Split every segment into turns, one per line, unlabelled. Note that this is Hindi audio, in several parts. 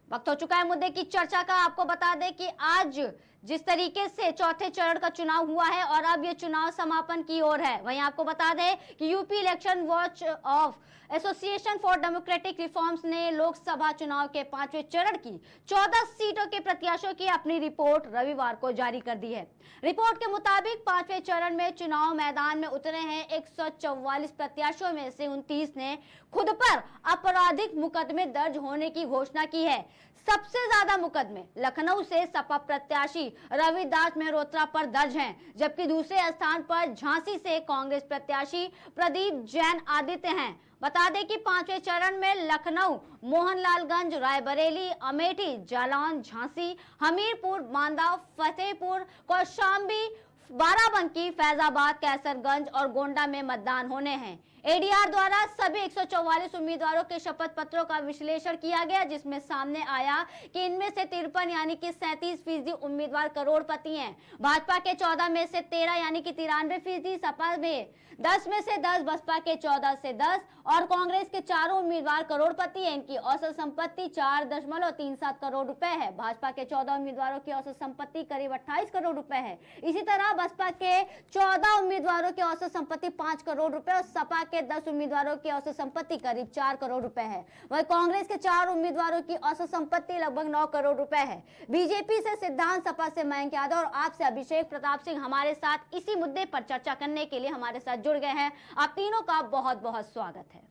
वक्त हो चुका है मुद्दे की चर्चा का। आपको बता दें कि आज जिस तरीके से चौथे चरण का चुनाव हुआ है और अब ये चुनाव समापन की ओर है, वहीं आपको बता दें कि UP election watch of association for democratic reforms ने लोकसभा चुनाव के 5वें चरण की 14 सीटों के प्रत्याशियों की अपनी रिपोर्ट रविवार को जारी कर दी है। रिपोर्ट के मुताबिक 5वें चरण में चुनाव मैदान में उतरे हैं 144 प्रत्याशियों में से 29 ने खुद पर आपराधिक मुकदमे दर्ज होने की घोषणा की है। सबसे ज्यादा मुकदमे लखनऊ से सपा प्रत्याशी रविदास मेहरोत्रा पर दर्ज हैं, जबकि दूसरे स्थान पर झांसी से कांग्रेस प्रत्याशी प्रदीप जैन आदित्य हैं। बता दें कि 5वें चरण में लखनऊ, मोहनलालगंज, रायबरेली, अमेठी, जालौन, झांसी, हमीरपुर, बांदा, फतेहपुर, कौशाम्बी, बाराबंकी, फैजाबाद, कैसरगंज और गोंडा में मतदान होने हैं। एडीआर द्वारा सभी 144 उम्मीदवारों के शपथ पत्रों का विश्लेषण किया गया, जिसमें सामने आया कि इनमें से 53 यानी कि 37% उम्मीदवार करोड़पति हैं। भाजपा के 14 में से 13 यानी कि 93%, सपा में 10 में से 10, बसपा के 14 से 10 और कांग्रेस के चारों उम्मीदवार करोड़पति हैं। इनकी औसत संपत्ति 4.37 करोड़ रुपए है। भाजपा के 14 उम्मीदवारों की औसत संपत्ति करीब 28 करोड़ रुपए है। इसी तरह बसपा के 14 उम्मीदवारों की औसत संपत्ति 5 करोड़ रुपए और सपा के 10 उम्मीदवारों की औसत संपत्ति करीब 4 करोड़ रुपए है। वहीं कांग्रेस के 4 उम्मीदवारों की औसत संपत्ति लगभग 9 करोड़ रुपए है। बीजेपी से सिद्धांत, सपा से मयंक यादव और आप से अभिषेक प्रताप सिंह हमारे साथ इसी मुद्दे पर चर्चा करने के लिए हमारे साथ जुड़ गए हैं। आप तीनों का बहुत बहुत स्वागत है।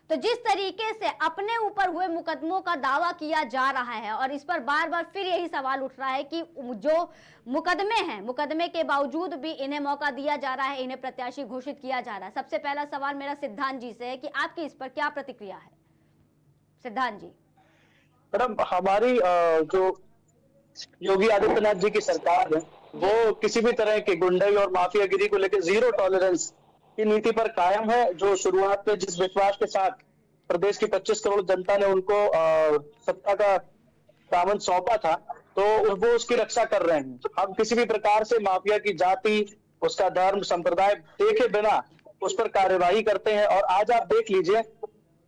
तो जिस तरीके से अपने ऊपर हुए मुकदमों का दावा किया जा रहा है और इस पर बार बार फिर यही सवाल उठ रहा है कि जो मुकदमे हैं, मुकदमे के बावजूद भी इन्हें मौका दिया जा रहा है, इन्हें प्रत्याशी घोषित किया जा रहा है। सबसे पहला सवाल मेरा सिद्धांत जी से है कि आपकी इस पर क्या प्रतिक्रिया है? सिद्धांत जी।
मैडम, हमारी जो योगी आदित्यनाथ जी की सरकार है वो किसी भी तरह के गुंडाई और माफियागिरी को लेकर जीरो टॉलरेंस की नीति पर कायम है। जो शुरुआत में जिस विश्वास के साथ प्रदेश की 25 करोड़ जनता ने उनको सत्ता का दामन सौंपा था, तो वो उसकी रक्षा कर रहे हैं। हम किसी भी प्रकार से माफिया की जाति, उसका धर्म, संप्रदाय देखे बिना उस पर कार्यवाही करते हैं। और आज आप देख लीजिए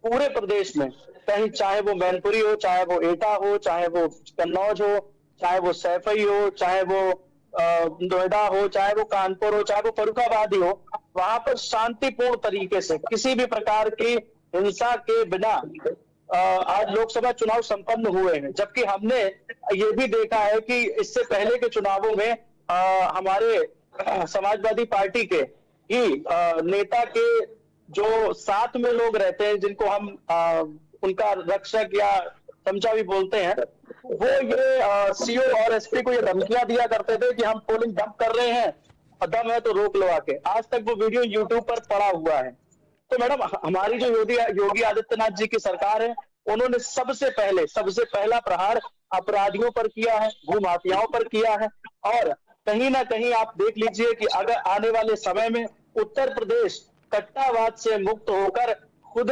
पूरे प्रदेश में कहीं, चाहे वो मैनपुरी हो, चाहे वो एटा हो, चाहे वो कन्नौज हो, चाहे वो सैफई हो, चाहे वो नोएडा हो, चाहे वो कानपुर हो, चाहे वो फर्रुखाबाद ही हो, वहां पर शांतिपूर्ण तरीके से किसी भी प्रकार की हिंसा के बिना आज लोकसभा चुनाव संपन्न हुए हैं। जबकि हमने ये भी देखा है कि इससे पहले के चुनावों में हमारे समाजवादी पार्टी के ही नेता के जो साथ में लोग रहते हैं, जिनको हम उनका रक्षक या चमचा भी बोलते हैं, वो ये सीओ और एसपी को ये धमकियां दिया करते थे कि हम पोलिंग डंप कर रहे हैं और दम है तो रोक लो आके। आज तक वो वीडियो यूट्यूब पर पड़ा हुआ है। तो मैडम, हमारी जो योगी आदित्यनाथ जी की सरकार है, उन्होंने सबसे पहला प्रहार अपराधियों पर किया है, भूमाफियाओं पर किया है। और कहीं ना कहीं आप देख लीजिए कि अगर आने वाले समय में उत्तर प्रदेश कट्टावाद से मुक्त होकर खुद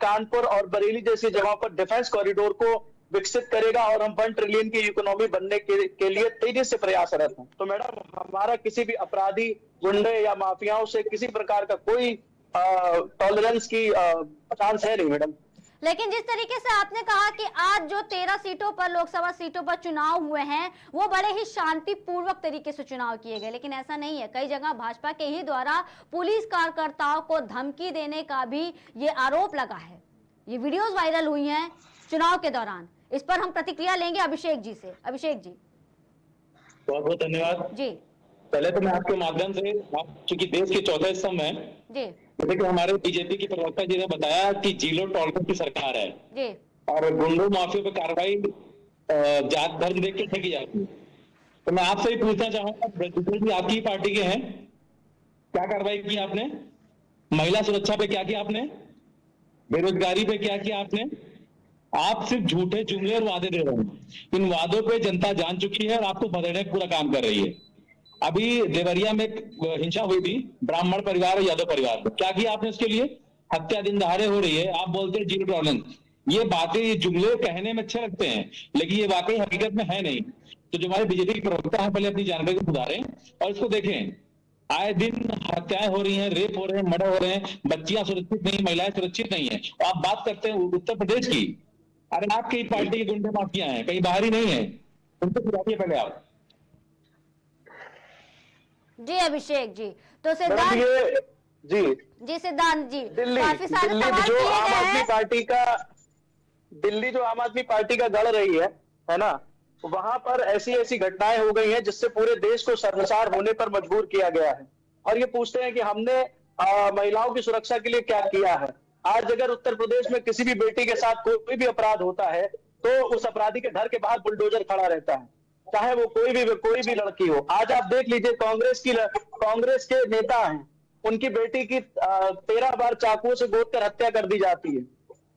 कानपुर और बरेली जैसी जगहों पर डिफेंस कॉरिडोर को विकसित करेगा और हम 1 ट्रिलियन की इकोनॉमी बनने के लिए तेजी से प्रयासरत हैं। तो मैडम, हमारा किसी भी अपराधी, गुंडे या माफियाओं से किसी प्रकार का कोई टॉलरेंस की चांस है नहीं मैडम।
लेकिन जिस तरीके से आपने कहा कि आज जो 13 सीटों पर, लोकसभा सीटों पर चुनाव हुए हैं, वो बड़े ही शांतिपूर्वक तरीके से चुनाव किए गए, लेकिन ऐसा नहीं है। कई जगह भाजपा के ही द्वारा पुलिस कार्यकर्ताओं को धमकी देने का भी ये आरोप लगा है। ये वीडियोस वायरल हुई हैं चुनाव के दौरान। इस पर हम प्रतिक्रिया लेंगे अभिषेक जी से। अभिषेक जी।
बहुत बहुत धन्यवाद
जी।
पहले तो मैं आपके माध्यम से, आप चूंकि देश के 14 स्तंभ हैं
जी,
जैसे कि हमारे बीजेपी की प्रवक्ता जी ने बताया कि जीरो टॉलरेंस की सरकार है
जी,
और गुंडों माफियों पर कार्रवाई जात धर्म देख के की जाती है। तो मैं आपसे ही पूछना चाहूंगा, जी आपकी पार्टी के हैं, क्या कार्रवाई की आपने? महिला सुरक्षा पे क्या किया आपने? बेरोजगारी पे क्या किया आपने? आप सिर्फ झूठे जुमले और वादे दे रहे हैं। इन वादों पे जनता जान चुकी है और आपको बदलने का पूरा काम कर रही है। अभी देवरिया में हिंसा हुई थी ब्राह्मण परिवार और यादव परिवार में, क्या किया आपने उसके लिए? हत्या दिन दहाड़े हो रही है, आप बोलते हैं जीरो टॉलरेंस। ये बातें, ये जुमले कहने में अच्छे लगते हैं, लेकिन ये वाकई हकीकत में है नहीं। तो जो हमारे बीजेपी के प्रवक्ता है, पहले अपनी जानकारी को सुधारें और इसको देखें। आए दिन हत्याएं हो रही हैं, रेप हो रहे हैं, मर्डर हो रहे हैं, बच्चियां सुरक्षित नहीं, महिलाएं सुरक्षित नहीं है। और आप बात करते हैं उत्तर प्रदेश की, अरे आपकी पार्टी के गुंडे माफिया हैं, कहीं बाहर ही नहीं है, उनको बुलाइए पहले आप।
जी अभिषेक जी, तो
मैडम
सिद्धांत
ये
जी सिद्धांत जी,
दिल्ली
काफी सारे
दिल्ली
सवाल
जो
किए
आम
गए
आदमी
हैं।
पार्टी का दिल्ली जो आम आदमी पार्टी का गढ़ रही है ना, वहां पर ऐसी ऐसी घटनाएं हो गई हैं जिससे पूरे देश को शर्मसार होने पर मजबूर किया गया है। और ये पूछते हैं कि हमने महिलाओं की सुरक्षा के लिए क्या किया है। आज अगर उत्तर प्रदेश में किसी भी बेटी के साथ कोई भी अपराध होता है तो उस अपराधी के घर के बाहर बुलडोजर खड़ा रहता है, चाहे वो कोई भी लड़की हो। आज आप देख लीजिए, कांग्रेस के नेता हैं, उनकी बेटी की 13 बार चाकुओं से गोदकर हत्या कर दी जाती है।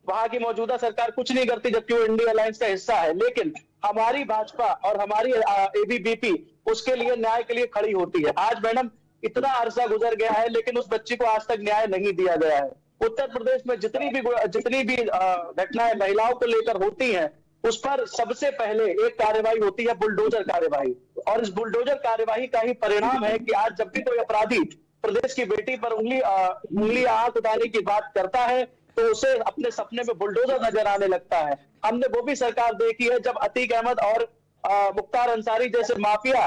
वहां की मौजूदा सरकार कुछ नहीं करती, जबकि वो इंडिया अलायंस का हिस्सा है। लेकिन हमारी भाजपा और हमारी एबीवीपी उसके लिए, न्याय के लिए खड़ी होती है। आज मैडम इतना अरसा गुजर गया है लेकिन उस बच्ची को आज तक न्याय नहीं दिया गया है। उत्तर प्रदेश में जितनी भी घटनाएं महिलाओं को लेकर होती हैं, उस पर सबसे पहले एक कार्रवाई होती है, बुलडोजर कार्रवाई। और इस बुलडोजर कार्रवाई का ही परिणाम है कि आज जब भी कोई अपराधी प्रदेश की बेटी पर उंगली आंख उठाने की बात करता है तो उसे अपने सपने में बुलडोजर नजर आने लगता है। हमने वो भी सरकार देखी है जब अतीक अहमद और मुख्तार अंसारी जैसे माफिया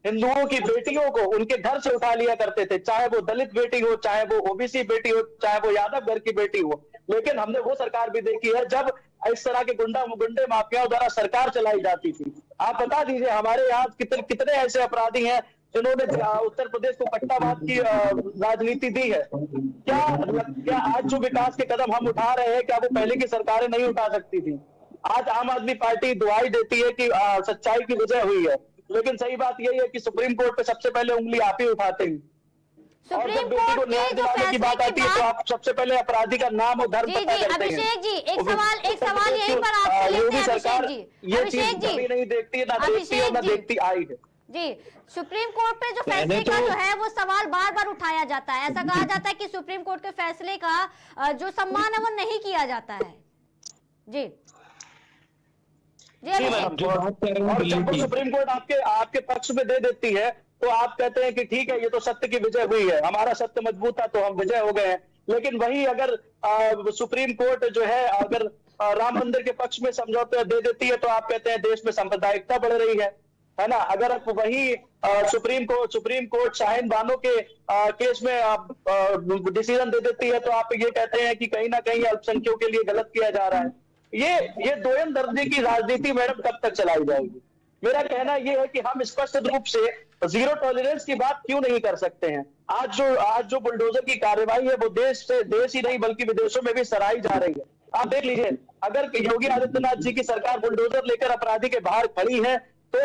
हिंदुओं की बेटियों को उनके घर से उठा लिया करते थे, चाहे वो दलित बेटी हो, चाहे वो ओबीसी बेटी हो, चाहे वो यादव घर की बेटी हो। लेकिन हमने वो सरकार भी देखी है जब इस तरह के गुंडे माफियाओं द्वारा सरकार चलाई जाती थी। आप बता दीजिए हमारे यहाँ कितने ऐसे अपराधी हैं जिन्होंने उत्तर प्रदेश को कट्टावाद की राजनीति दी है। क्या आज जो विकास के कदम हम उठा रहे हैं, क्या वो पहले की सरकारें नहीं उठा सकती थी? आज आम आदमी पार्टी दुहाई देती है कि सच्चाई की विजय हुई है, लेकिन सही बात यही है कि सुप्रीम कोर्ट पे सबसे पहले उंगली आप ही उठाते हैं। और जब बेटी को न्याय दिलाने की बात आती है तो आप सबसे पहले अपराधी का नाम और धर्म पता करते हैं।
अभिषेक जी, एक सवाल यहीं पर आपसे लेते हैं अभिषेक जी।
ये चीज कभी नहीं देखती है, ना देखती है, ना देखती आई है।
जी, सुप्रीम कोर्ट पे जो फैसले का जो है वो सवाल बार बार उठाया जाता है। ऐसा कहा जाता है कि सुप्रीम कोर्ट के फैसले का जो सम्मान है वो नहीं किया जाता है। जी जी
मैडम, और जब सुप्रीम कोर्ट आपके पक्ष में दे देती है तो आप कहते हैं कि ठीक है, ये तो सत्य की विजय हुई है, हमारा सत्य मजबूत था तो हम विजय हो गए हैं। लेकिन वही अगर सुप्रीम कोर्ट जो है अगर राम मंदिर के पक्ष में समझौते दे देती है तो आप कहते हैं देश में सांप्रदायिकता बढ़ रही है ना। अगर आप वही सुप्रीम कोर्ट शाहीन बानो के केस में डिसीजन दे देती है तो आप ये कहते हैं कि कहीं ना कहीं अल्पसंख्यकों के लिए गलत किया जा रहा है। ये दोयम दर्जे की राजनीति मैडम कब तक चलाई जाएगी? मेरा कहना यह है कि हम स्पष्ट रूप से जीरो टॉलरेंस की बात क्यों नहीं कर सकते हैं। आज जो बुलडोजर की कार्रवाई है वो देश ही नहीं बल्कि विदेशों में भी सराही जा रही है। आप देख लीजिए, अगर योगी आदित्यनाथ जी की सरकार बुलडोजर लेकर अपराधी के बाहर खड़ी है तो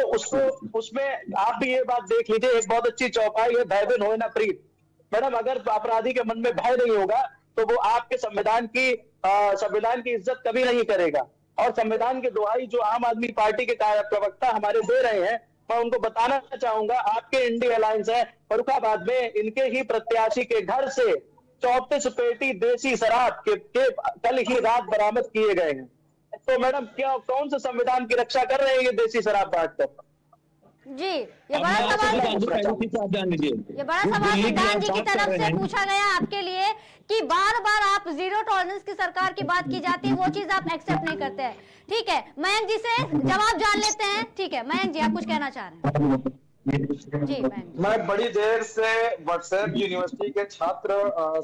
उसमें आप भी ये बात देख लीजिए, एक बहुत अच्छी चौपाई है, भय बिन होए ना प्रीत। मैडम, अगर अपराधी के मन में भय नहीं होगा तो वो आपके संविधान की इज्जत कभी नहीं करेगा। और संविधान की दुहाई जो आम आदमी पार्टी के प्रवक्ता हमारे दे रहे हैं, मैं उनको बताना चाहूंगा, आपके इंडिया अलायंस है फर्रुखाबाद में, इनके ही प्रत्याशी के घर से 34 पेटी देसी शराब के कल ही रात बरामद किए गए हैं। तो मैडम, कौन से संविधान की रक्षा कर रहे हैं ये देसी शराब बांटकर?
जी, ये बड़ा सवाल सिद्धांत जी की तरफ से पूछा गया आपके लिए कि बार बार आप जीरो टॉलरेंस की सरकार की बात की जाती है, वो चीज आप एक्सेप्ट नहीं करते हैं। ठीक है, मयंक जी से जवाब जान लेते हैं। ठीक है मयंक जी, आप कुछ कहना चाह रहे हैं? जी
मैं बड़ी देर से व्हाट्सएप यूनिवर्सिटी के छात्र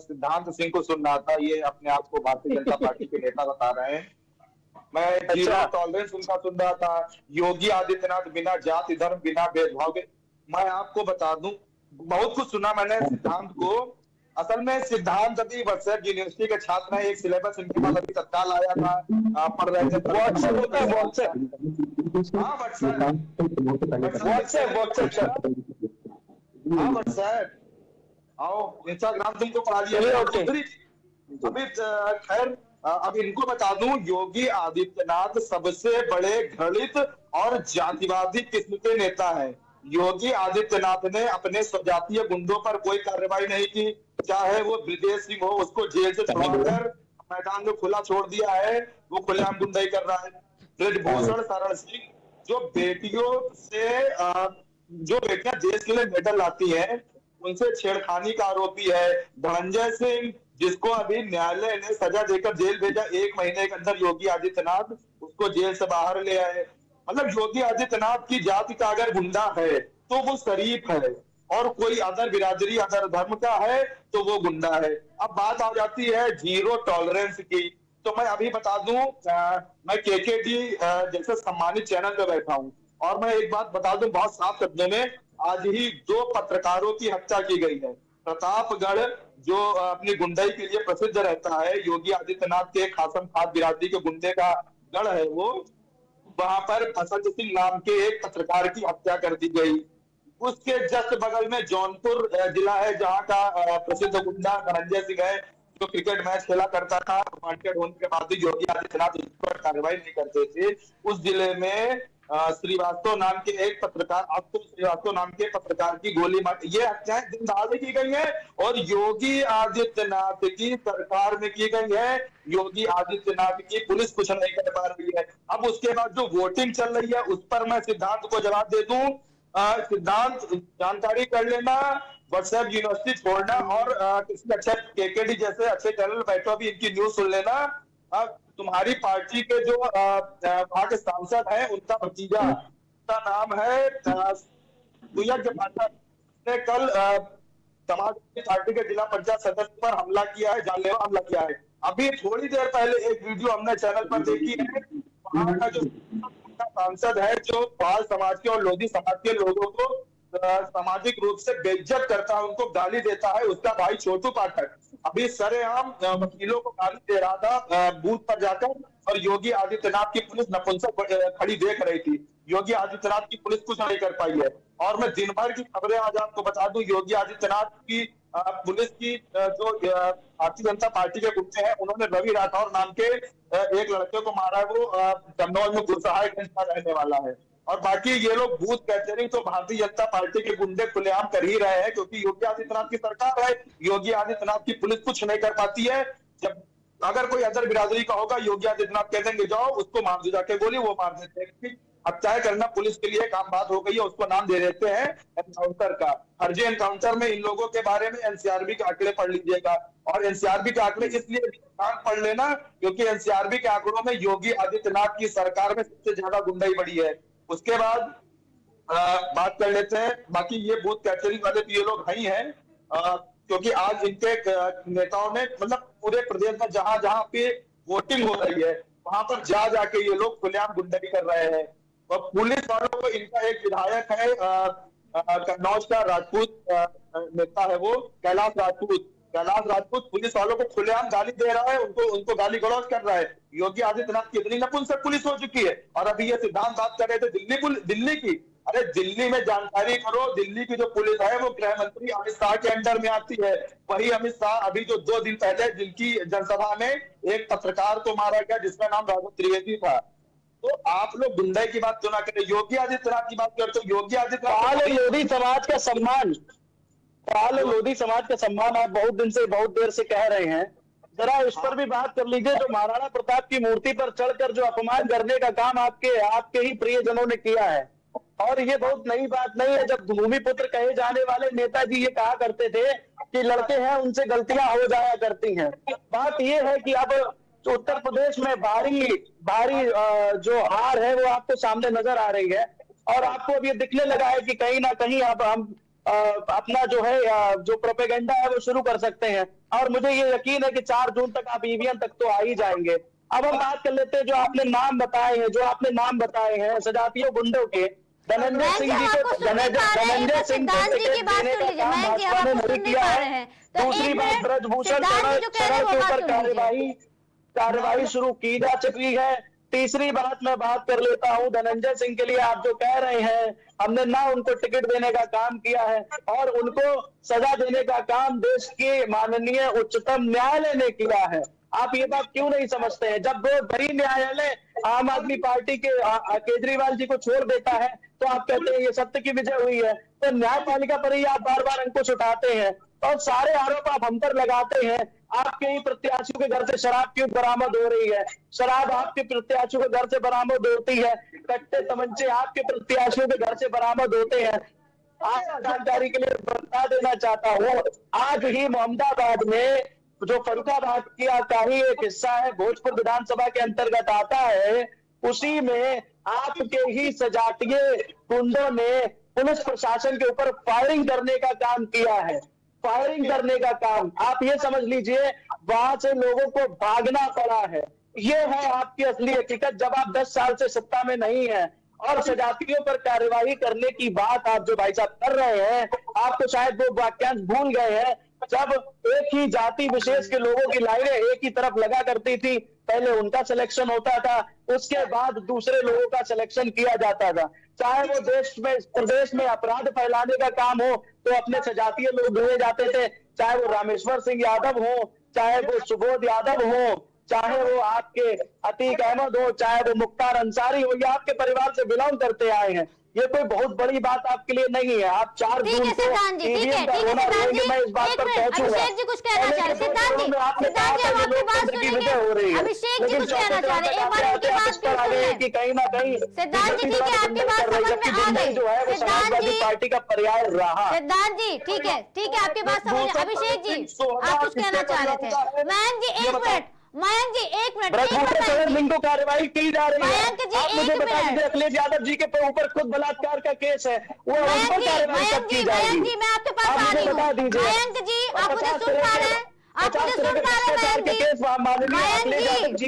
सिद्धांत सिंह को सुन रहा था। ये अपने आप को भारतीय जनता पार्टी के नेता बता रहे हैं। मैं जीरो टॉलरेंस उनका सुन रहा था, योगी आदित्यनाथ बिना जाति धर्म बिना भेदभाव के। मैं आपको बता दूं, बहुत कुछ सुना मैंने सिद्धांत को। असल में सिद्धांत अभी व्हाट्सएप यूनिवर्सिटी के छात्र हैं, एक सिलेबस इनके पास अभी तत्काल आया था, पढ़ रहे थे। व्हाट्सएप होता है, हाँ व्हाट्सएप आओ, इंस्टाग्राम तुमको पढ़ा दिया। अभी खैर अब इनको बता दूं, योगी आदित्यनाथ सबसे बड़े घृणित और जातिवादी किस्म के नेता हैं। योगी आदित्यनाथ ने अपने स्वजातीय गुंडों पर कोई कार्रवाई नहीं की, चाहे वो ब्रजेश सिंह हो, उसको जेल से छुड़ाकर मैदान में खुला छोड़ दिया है, वो खुलेआम गुंडाई कर रहा है। ब्रजभूषण शरण सिंह, जो बेटियां देश के लिए मेडल लाती हैं, उनसे छेड़खानी का आरोपी है। धनंजय सिंह, जिसको अभी न्यायालय ने सजा देकर जेल भेजा, 1 महीने के अंदर योगी आदित्यनाथ उसको जेल से बाहर ले आए। मतलब योगी आदित्यनाथ की जाति का अगर गुंडा है तो वो शरीफ है, और कोई अदर बिरादरी अदर धर्म का है तो वो गुंडा है। अब बात आ जाती है जीरो टॉलरेंस की। तो मैं अभी बता दूं, मैं केकेडी जैसे सम्मानित चैनल पे बैठा हूं, और मैं एक बात बता दूं बहुत साफ शब्दों में, आज ही 2 पत्रकारों की हत्या की गई है। प्रतापगढ़ जो अपनी गुंडाई के लिए प्रसिद्ध रहता है, योगी आदित्यनाथ के खासम खास बिरादरी के गुंडे का गढ़ है वो, वहां पर बसंत सिंह नाम के एक पत्रकार की हत्या कर दी गई। उसके जस्ट बगल में जौनपुर जिला है, जहां का प्रसिद्ध गुंडा धनंजय सिंह है, जो क्रिकेट मैच खेला करता था। वांटेड होने के बाद भी योगी आदित्यनाथ उस पर कार्रवाई नहीं करते थे। उस जिले में श्रीवास्तव नाम के एक पत्रकार, आशुतोष श्रीवास्तव नाम के पत्रकार की गोली मार, ये हत्याएं दिन दहाड़े की गई है और योगी आदित्यनाथ की सरकार में की गई है। योगी आदित्यनाथ की पुलिस कुछ नहीं कर पा रही है। अब उसके बाद जो वोटिंग चल रही है उस पर मैं सिद्धांत को जवाब दे दूं। सिद्धांत, जानकारी कर लेना, व्हाट्सएप यूनिवर्सिटी छोड़ना और किसी अच्छे केकेडी जैसे अच्छे चैनल बैठो, अभी इनकी न्यूज सुन लेना। तुम्हारी पार्टी के जो वहां के सांसद हैं, उनका भतीजा, उसका नाम है दुय्यम पाठक, ने कल समाजवादी पार्टी के जिला पंचायत सदस्य पर हमला किया है, जानलेवा हमला किया है। अभी थोड़ी देर पहले एक वीडियो हमने चैनल पर देखी है, वहां का जो सांसद है जो पाल समाज के और लोधी समाज के लोगों को सामाजिक रूप से बेइज्जत करता है, उनको गाली देता है, उसका भाई छोटू पाठक अभी सरेआम वकीलों को गाली दे रहा था बूथ पर जाकर, और योगी आदित्यनाथ की पुलिस नपुंसक खड़ी देख रही थी। योगी आदित्यनाथ की पुलिस कुछ नहीं कर पाई है। और मैं दिन भर की खबरें आज आपको बता दूं, योगी आदित्यनाथ की पुलिस की जो भारतीय जनता पार्टी के गुंडे हैं, उन्होंने रवि राठौर नाम के एक लड़के को मारा है। वो कन्नौज में गुरसहायगंज का रहने वाला है। और बाकी ये लोग बूथ कैचरिंग तो भारतीय जनता पार्टी के गुंडे खुलेआम कर ही रहे हैं, क्योंकि योगी आदित्यनाथ की सरकार है। योगी आदित्यनाथ की पुलिस कुछ नहीं कर पाती है। जब अगर कोई अदर बिरादरी का होगा, योगी आदित्यनाथ कह देंगे जाओ उसको मार दो जाके गोली, वो मार देते हैं। हत्याएं करना पुलिस के लिए एक आम बात हो गई है, उसको नाम दे देते हैं एनकाउंटर का। फर्जी एनकाउंटर में इन लोगों के बारे में एनसीआरबी के आंकड़े पढ़ लीजिएगा, और एनसीआरबी के आंकड़े इसलिए पढ़ लेना क्योंकि एनसीआरबी के आंकड़ों में योगी आदित्यनाथ की सरकार में सबसे ज्यादा गुंडाई बढ़ी है। उसके बाद बात कर लेते हैं, बाकी ये बूथ कैचरिंग वाले तो ये लोग नहीं है, क्योंकि आज इनके नेताओं ने मतलब पूरे प्रदेश में जहां जहां पे वोटिंग हो रही है वहां पर जा जाके ये लोग खुलेआम गुंडाई कर रहे हैं। और पुलिस वालों को, इनका एक विधायक है कन्नौज का राजपूत नेता है, वो कैलाश राजपूत पुलिस वालों को खुलेआम गाली दे रहा है, उनको गाली गलौज कर रहा है। योगी आदित्यनाथ की इतनी नपुंसक पुलिस हो चुकी है। और अभी ये सिद्धांत बात कर रहे थे दिल्ली की, अरे दिल्ली में जानकारी करो, दिल्ली की जो पुलिस है वो गृह मंत्री अमित शाह के अंडर में आती है। वही अमित शाह अभी जो 2 दिन पहले जिनकी जनसभा में एक पत्रकार को मारा गया जिसका नाम राघव त्रिवेदी था। तो आप लोग गुंडाई की बात क्यों ना करें, योगी आदित्यनाथ की बात करते हो। योगी आदित्यनाथ
लोधी समाज का सम्मान, पाल लोधी समाज का सम्मान आप बहुत दिन से, बहुत देर से कह रहे हैं, जरा इस पर भी बात कर लीजिए। जो महाराणा प्रताप की मूर्ति पर चढ़कर जो अपमान करने का काम आपके ही प्रियजनों ने किया है, और ये बहुत नई बात नहीं है। जब भूमिपुत्र कहे जाने वाले नेताजी ये कहा करते थे कि लड़के हैं उनसे गलतियां हो जाया करती हैं। बात ये है कि अब तो उत्तर प्रदेश में भारी जो हार है वो आपको सामने नजर आ रही है, और आपको अब ये दिखने लगा है कि कहीं ना कहीं अब हम अपना जो है जो प्रोपेगेंडा है वो शुरू कर सकते हैं। और मुझे ये यकीन है कि 4 जून तक आप ईवीएम तक तो आ ही जाएंगे। अब हम बात कर लेते हैं जो आपने नाम बताए हैं सजातियों गुंडों के, धनंजय सिंह जी को, धनंजय सिंह दूसरी बात ब्रजभूषण शरण के ऊपर कार्यवाही शुरू की जा चुकी है। तीसरी बात मैं बात कर लेता हूं, धनंजय सिंह के लिए आप जो कह रहे हैं हमने ना उनको टिकट देने का काम किया है और उनको सजा देने का काम देश के माननीय उच्चतम न्यायालय ने किया है। आप ये बात क्यों नहीं समझते हैं? जब वो बड़ी न्यायालय आम आदमी पार्टी के केजरीवाल जी को छोड़ देता है तो आप कहते हैं ये सत्य की विजय हुई है। तो न्यायपालिका पर ही आप बार बार अंकुश उठाते हैं और सारे आरोप आप हम पर लगाते हैं। आपके ही प्रत्याशियों के घर से शराब क्यों बरामद हो रही है? शराब आपके प्रत्याशियों के घर से बरामद होती है, कट्टे तमंचे आपके प्रत्याशियों के घर से बरामद होते हैं। आप जानकारी के लिए बता देना चाहता हूँ, आज ही मोहम्मदाबाद में जो फर्रुखाबाद की का ही एक हिस्सा है, भोजपुर विधानसभा के अंतर्गत आता है, उसी में आपके ही सजातीय गुंडों ने पुलिस प्रशासन के ऊपर फायरिंग करने का काम किया है। फायरिंग करने का काम, आप ये समझ लीजिए, वहां से लोगों को भागना पड़ा है। ये है आपकी असली हकीकत जब आप 10 साल से सत्ता में नहीं है। और सजातियों पर कार्यवाही करने की बात आप जो भाई साहब कर रहे हैं, आप तो शायद वो वाक्यांश भूल गए हैं जब एक ही जाति विशेष के लोगों की लाइनें एक ही तरफ लगा करती थी, पहले उनका सिलेक्शन होता था, उसके बाद दूसरे लोगों का सिलेक्शन किया जाता था। चाहे वो देश में प्रदेश में अपराध फैलाने का काम हो तो अपने सजातीय लोग ढूंढे जाते थे, चाहे वो रामेश्वर सिंह यादव हो, चाहे वो सुबोध यादव हो, चाहे वो आपके अतीक अहमद हो, चाहे वो मुख्तार अंसारी हो, या आपके परिवार से बिलोंग करते आए हैं। ये कोई बहुत बड़ी बात आपके लिए नहीं है। आप 4 जून को ईवीएम का होना होंगे, मैं इस बात पर पहुंचूंगा।
अभिषेक जी कुछ कहना चाह रहे हैं, सिद्धांत जी हम आपकी बात सुनेंगे। अभिषेक जी कुछ कहना चाह रहे हैं, एक बार उनकी बात सुन लें।
कि कहीं ना कहीं
सिद्धांत जी ठीक है, आपकी बात समझ में आ गई।
जो है वो समाजवादी पार्टी का पर्याय रहा।
सिद्धांत जी ठीक है, आपकी बात समझ। अभिषेक जी आप कुछ कहना चाह रहे थे। मयंक जी 1 मिनट, मयंक जी 1 मिनट,
लिंग को कार्रवाई की जा रही है।
मयंक जी
आप मुझे बता दीजिए, अखिलेश यादव जी के ऊपर खुद बलात्कार का केस है, वो उन पर कार्रवाई कब की जाएगी?
मयंक जी मैं आपके पास आ रही हूँ। मयंक जी आप मुझे सुन पा रहे हैं? आप मुझे सुन पा रहे हैं? मयंक जी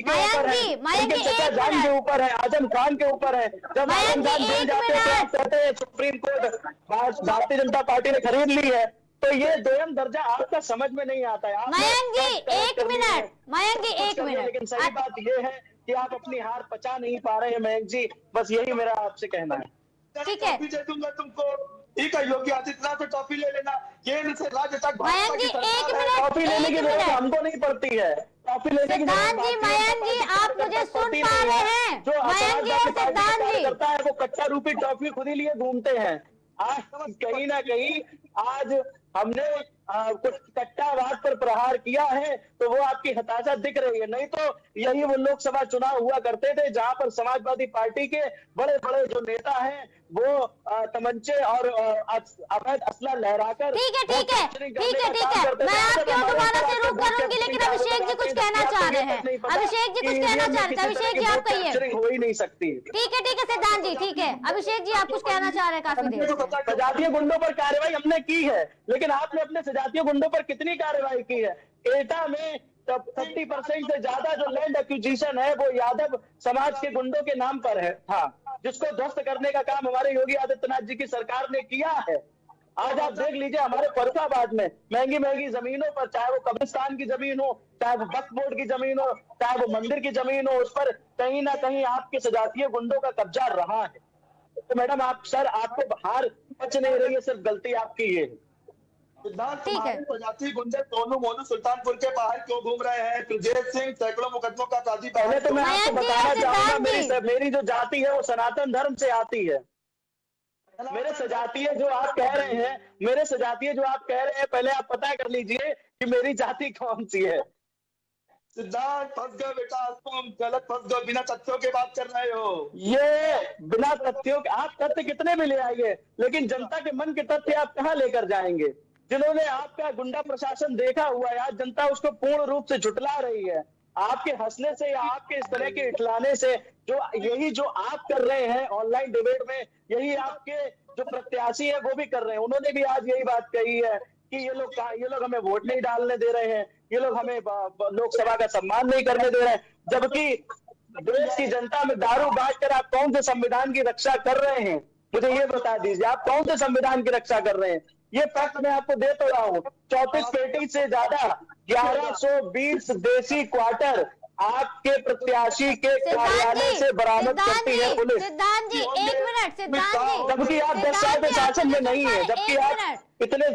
मयंक जी
चचा जान के ऊपर है, आजम खान के ऊपर है। जब आजम खान जेल जाते हैं तो आप कहते हैं supreme court Bharatiya Janata party ने खरीद ली है, तो ये दोयम दर्जा आपका समझ में नहीं आता है।
मयंक जी 1 मिनट, मयंक जी 1 मिनट।
लेकिन सही बात ये है कि आप अपनी हार पचा नहीं पा रहे हैं मयंक जी, बस यही मेरा आपसे कहना है।
ठीक है,
टॉफी दे दूंगा तुमको, ठीक है, योगी आदित्यनाथ तो टॉफी ले लेना। ये राज्य तक
मयंक जी 1 मिनट,
टॉफी लेने की
1
जरूरत
मिनट।
हमको नहीं पड़ती है। टॉफी लेने की
सिद्धांत जी, मयंक जी आप मुझे सुन पा रहे हैं?
जो
मयंक जी और सिद्धांत जी
करता है वो कच्चा रूपी टॉफी खुद ही लिए घूमते हैं। आज कहीं ना कहीं आज हमने कुछ कट्टावाद पर प्रहार किया है तो वो आपकी हताशा दिख रही है। नहीं तो यही वो लोकसभा चुनाव हुआ करते थे जहां पर समाजवादी पार्टी के बड़े बड़े जो नेता हैं वो तमंचे और अवैध असला लहराकर।
ठीक है, मैं आपके दोबारा से रुक करूंगी, लेकिन अभिषेक जी कुछ कहना चाह रहे हैं। अभिषेक जी कुछ कहना चाह रहे थे, अभिषेक जी आप कहिए।
हो ही नहीं सकती।
ठीक है सिद्धांत जी, ठीक है। अभिषेक जी आप कुछ कहना चाह रहे हैं काफी देर से।
सजातीय गुंडों पर कार्रवाई हमने की है, लेकिन आपने अपने सजातीय गुंडों पर कितनी कार्रवाई की है? एटा में 30% से ज्यादा जो लैंड एक्विजिशन है वो यादव समाज के गुंडों के नाम पर है था, जिसको ध्वस्त करने का काम हमारे योगी आदित्यनाथ जी की सरकार ने किया है। आज आप देख लीजिए हमारे फर्रुखाबाद में महंगी जमीनों पर, चाहे वो कब्रिस्तान की जमीन हो, चाहे वो वक्फ बोर्ड की जमीन हो, चाहे वो मंदिर की जमीन हो, उस पर कहीं ना कहीं आपके सजातीय गुंडों का कब्जा रहा है। तो मैडम आप आपको हार बच नहीं रही है, सिर्फ गलती आपकी ये है।
ठीक है।
प्रजाति गुंडे सोनू मोनू सुल्तानपुर के बाहर क्यों घूम रहे हैं? ब्रजेश सिंह सैकड़ों मुकदमों का काजी।
पहले तो मैं आपको बताना चाहूंगा, मेरी जो जाति है वो सनातन धर्म से आती है। मेरे सजातीय जो आप कह रहे हैं, पहले आप पता कर लीजिए कि मेरी जाति कौन सी है।
सिद्धार्थ फंस गए बेटा, तुम गलत फंस गए, बिना तथ्यों के बात कर रहे हो।
ये बिना तथ्यों के, आप तथ्य कितने भी ले आइए, लेकिन जनता के मन के तथ्य आप कहाँ लेकर जाएंगे? जिन्होंने आपका गुंडा प्रशासन देखा हुआ है, आज जनता उसको पूर्ण रूप से झुटला रही है। आपके हंसने से या आपके इस तरह के इठलाने से जो आप कर रहे हैं ऑनलाइन डिबेट में, यही आपके जो प्रत्याशी है वो भी कर रहे हैं। उन्होंने भी आज यही बात कही है कि ये लोग हमें वोट नहीं डालने दे रहे हैं, ये लोग हमें लोकसभा का सम्मान नहीं करने दे रहे हैं, जबकि देश की जनता में दारू बांटकर आप कौन से संविधान की रक्षा कर रहे हैं? मुझे ये बता दीजिए, आप कौन से संविधान की रक्षा कर रहे हैं? ये फैक्ट मैं आपको दे तो रहा हूँ। 34 पेटी से ज्यादा 1120 देसी क्वार्टर आपके प्रत्याशी के कार्यालय से बरामद करती है पुलिस।
सिद्धांत जी 1 मिनट, सिद्धांत जी,
जबकि आप 10 साल से शासन में नहीं है, जबकि आप इतने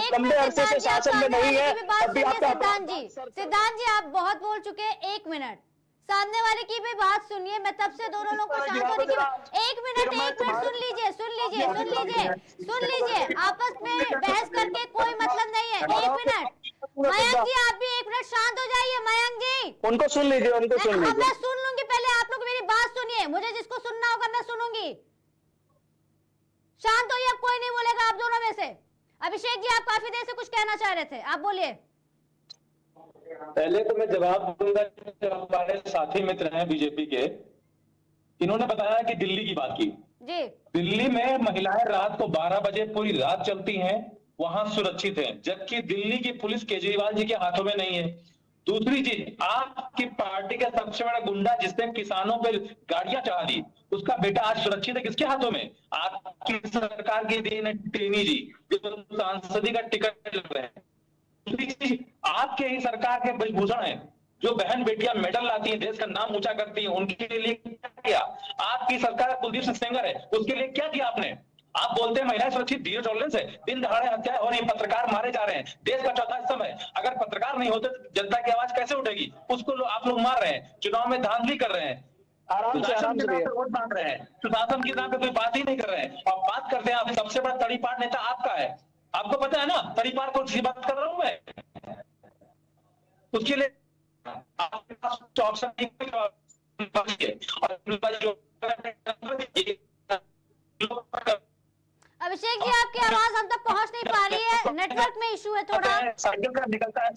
लंबे अरसे से शासन में नहीं है, अभी आपका।
सिद्धांत जी आप बहुत बोल चुके हैं, 1 मिनट सामने वाले की भी बात सुनिए। मैं तब से दोनों लोग को शांत होने की 1 मिनट सुन लीजिए। आपस में बहस करके कोई मतलब नहीं है। 1 मिनट मयंक जी, आप भी 1 मिनट शांत हो जाइए। मयंक जी
उनको सुन लीजिए,
मैं सुन लूंगी, पहले आप लोग मेरी बात सुनिए। मुझे जिसको सुनना होगा मैं सुनूंगी। शांत होइए, अब कोई नहीं बोलेगा आप दोनों में से। अभिषेक जी, आप काफी देर से कुछ कहना चाह रहे थे, आप बोलिए।
पहले तो मैं जवाब दूंगा, जो हमारे साथी मित्र हैं बीजेपी के, इन्होंने बताया कि दिल्ली की बात की
जी।
दिल्ली में महिलाएं रात को 12 बजे पूरी रात चलती हैं, वहां सुरक्षित हैं, जबकि दिल्ली की पुलिस केजरीवाल जी के हाथों में नहीं है। दूसरी चीज, आपकी पार्टी का सबसे बड़ा गुंडा जिसने किसानों पे गाड़ियां चढ़ा दी, उसका बेटा आज सुरक्षित है किसके हाथों में? आपकी सरकार की देन है टेनी जी, जो सांसदी का टिकट लग रहे हैं। दूसरी चीज, आपके ही सरकार के ब्रजभूषण है, जो बहन बेटियां मेडल लाती हैं, देश का नाम ऊंचा करती हैं, उनके लिए क्या किया? आपकी सरकार कुलदीप सिंह सेंगर है, उसके लिए क्या किया आपने? आप बोलते हैं महिलाएं सुरक्षित, जीरो टॉलरेंस है, दिन दहाड़े हत्याएं हो रही, पत्रकार मारे जा रहे हैं, देश का चौथा स्तंभ है। अगर पत्रकार नहीं होते तो जनता की आवाज कैसे उठेगी? उसको आप लोग मार रहे हैं, चुनाव में धांधली कर रहे हैं,
आराम से
वोट मांग रहे हैं, सुशासन की नाम पे कोई बात ही नहीं कर रहे हैं। और बात करते हैं, आप सबसे बड़ा तड़ीपार नेता आपका है, आपको पता है ना तड़ीपार को सी बात कर रहा हूं मैं। उसके लिए आपके पास ऑप्शन
अभिषेक जी, आपकी आवाज हम तक पहुंच नहीं पा रही है, नेटवर्क में इशू है थोड़ा।
साइकिल का निकलता है।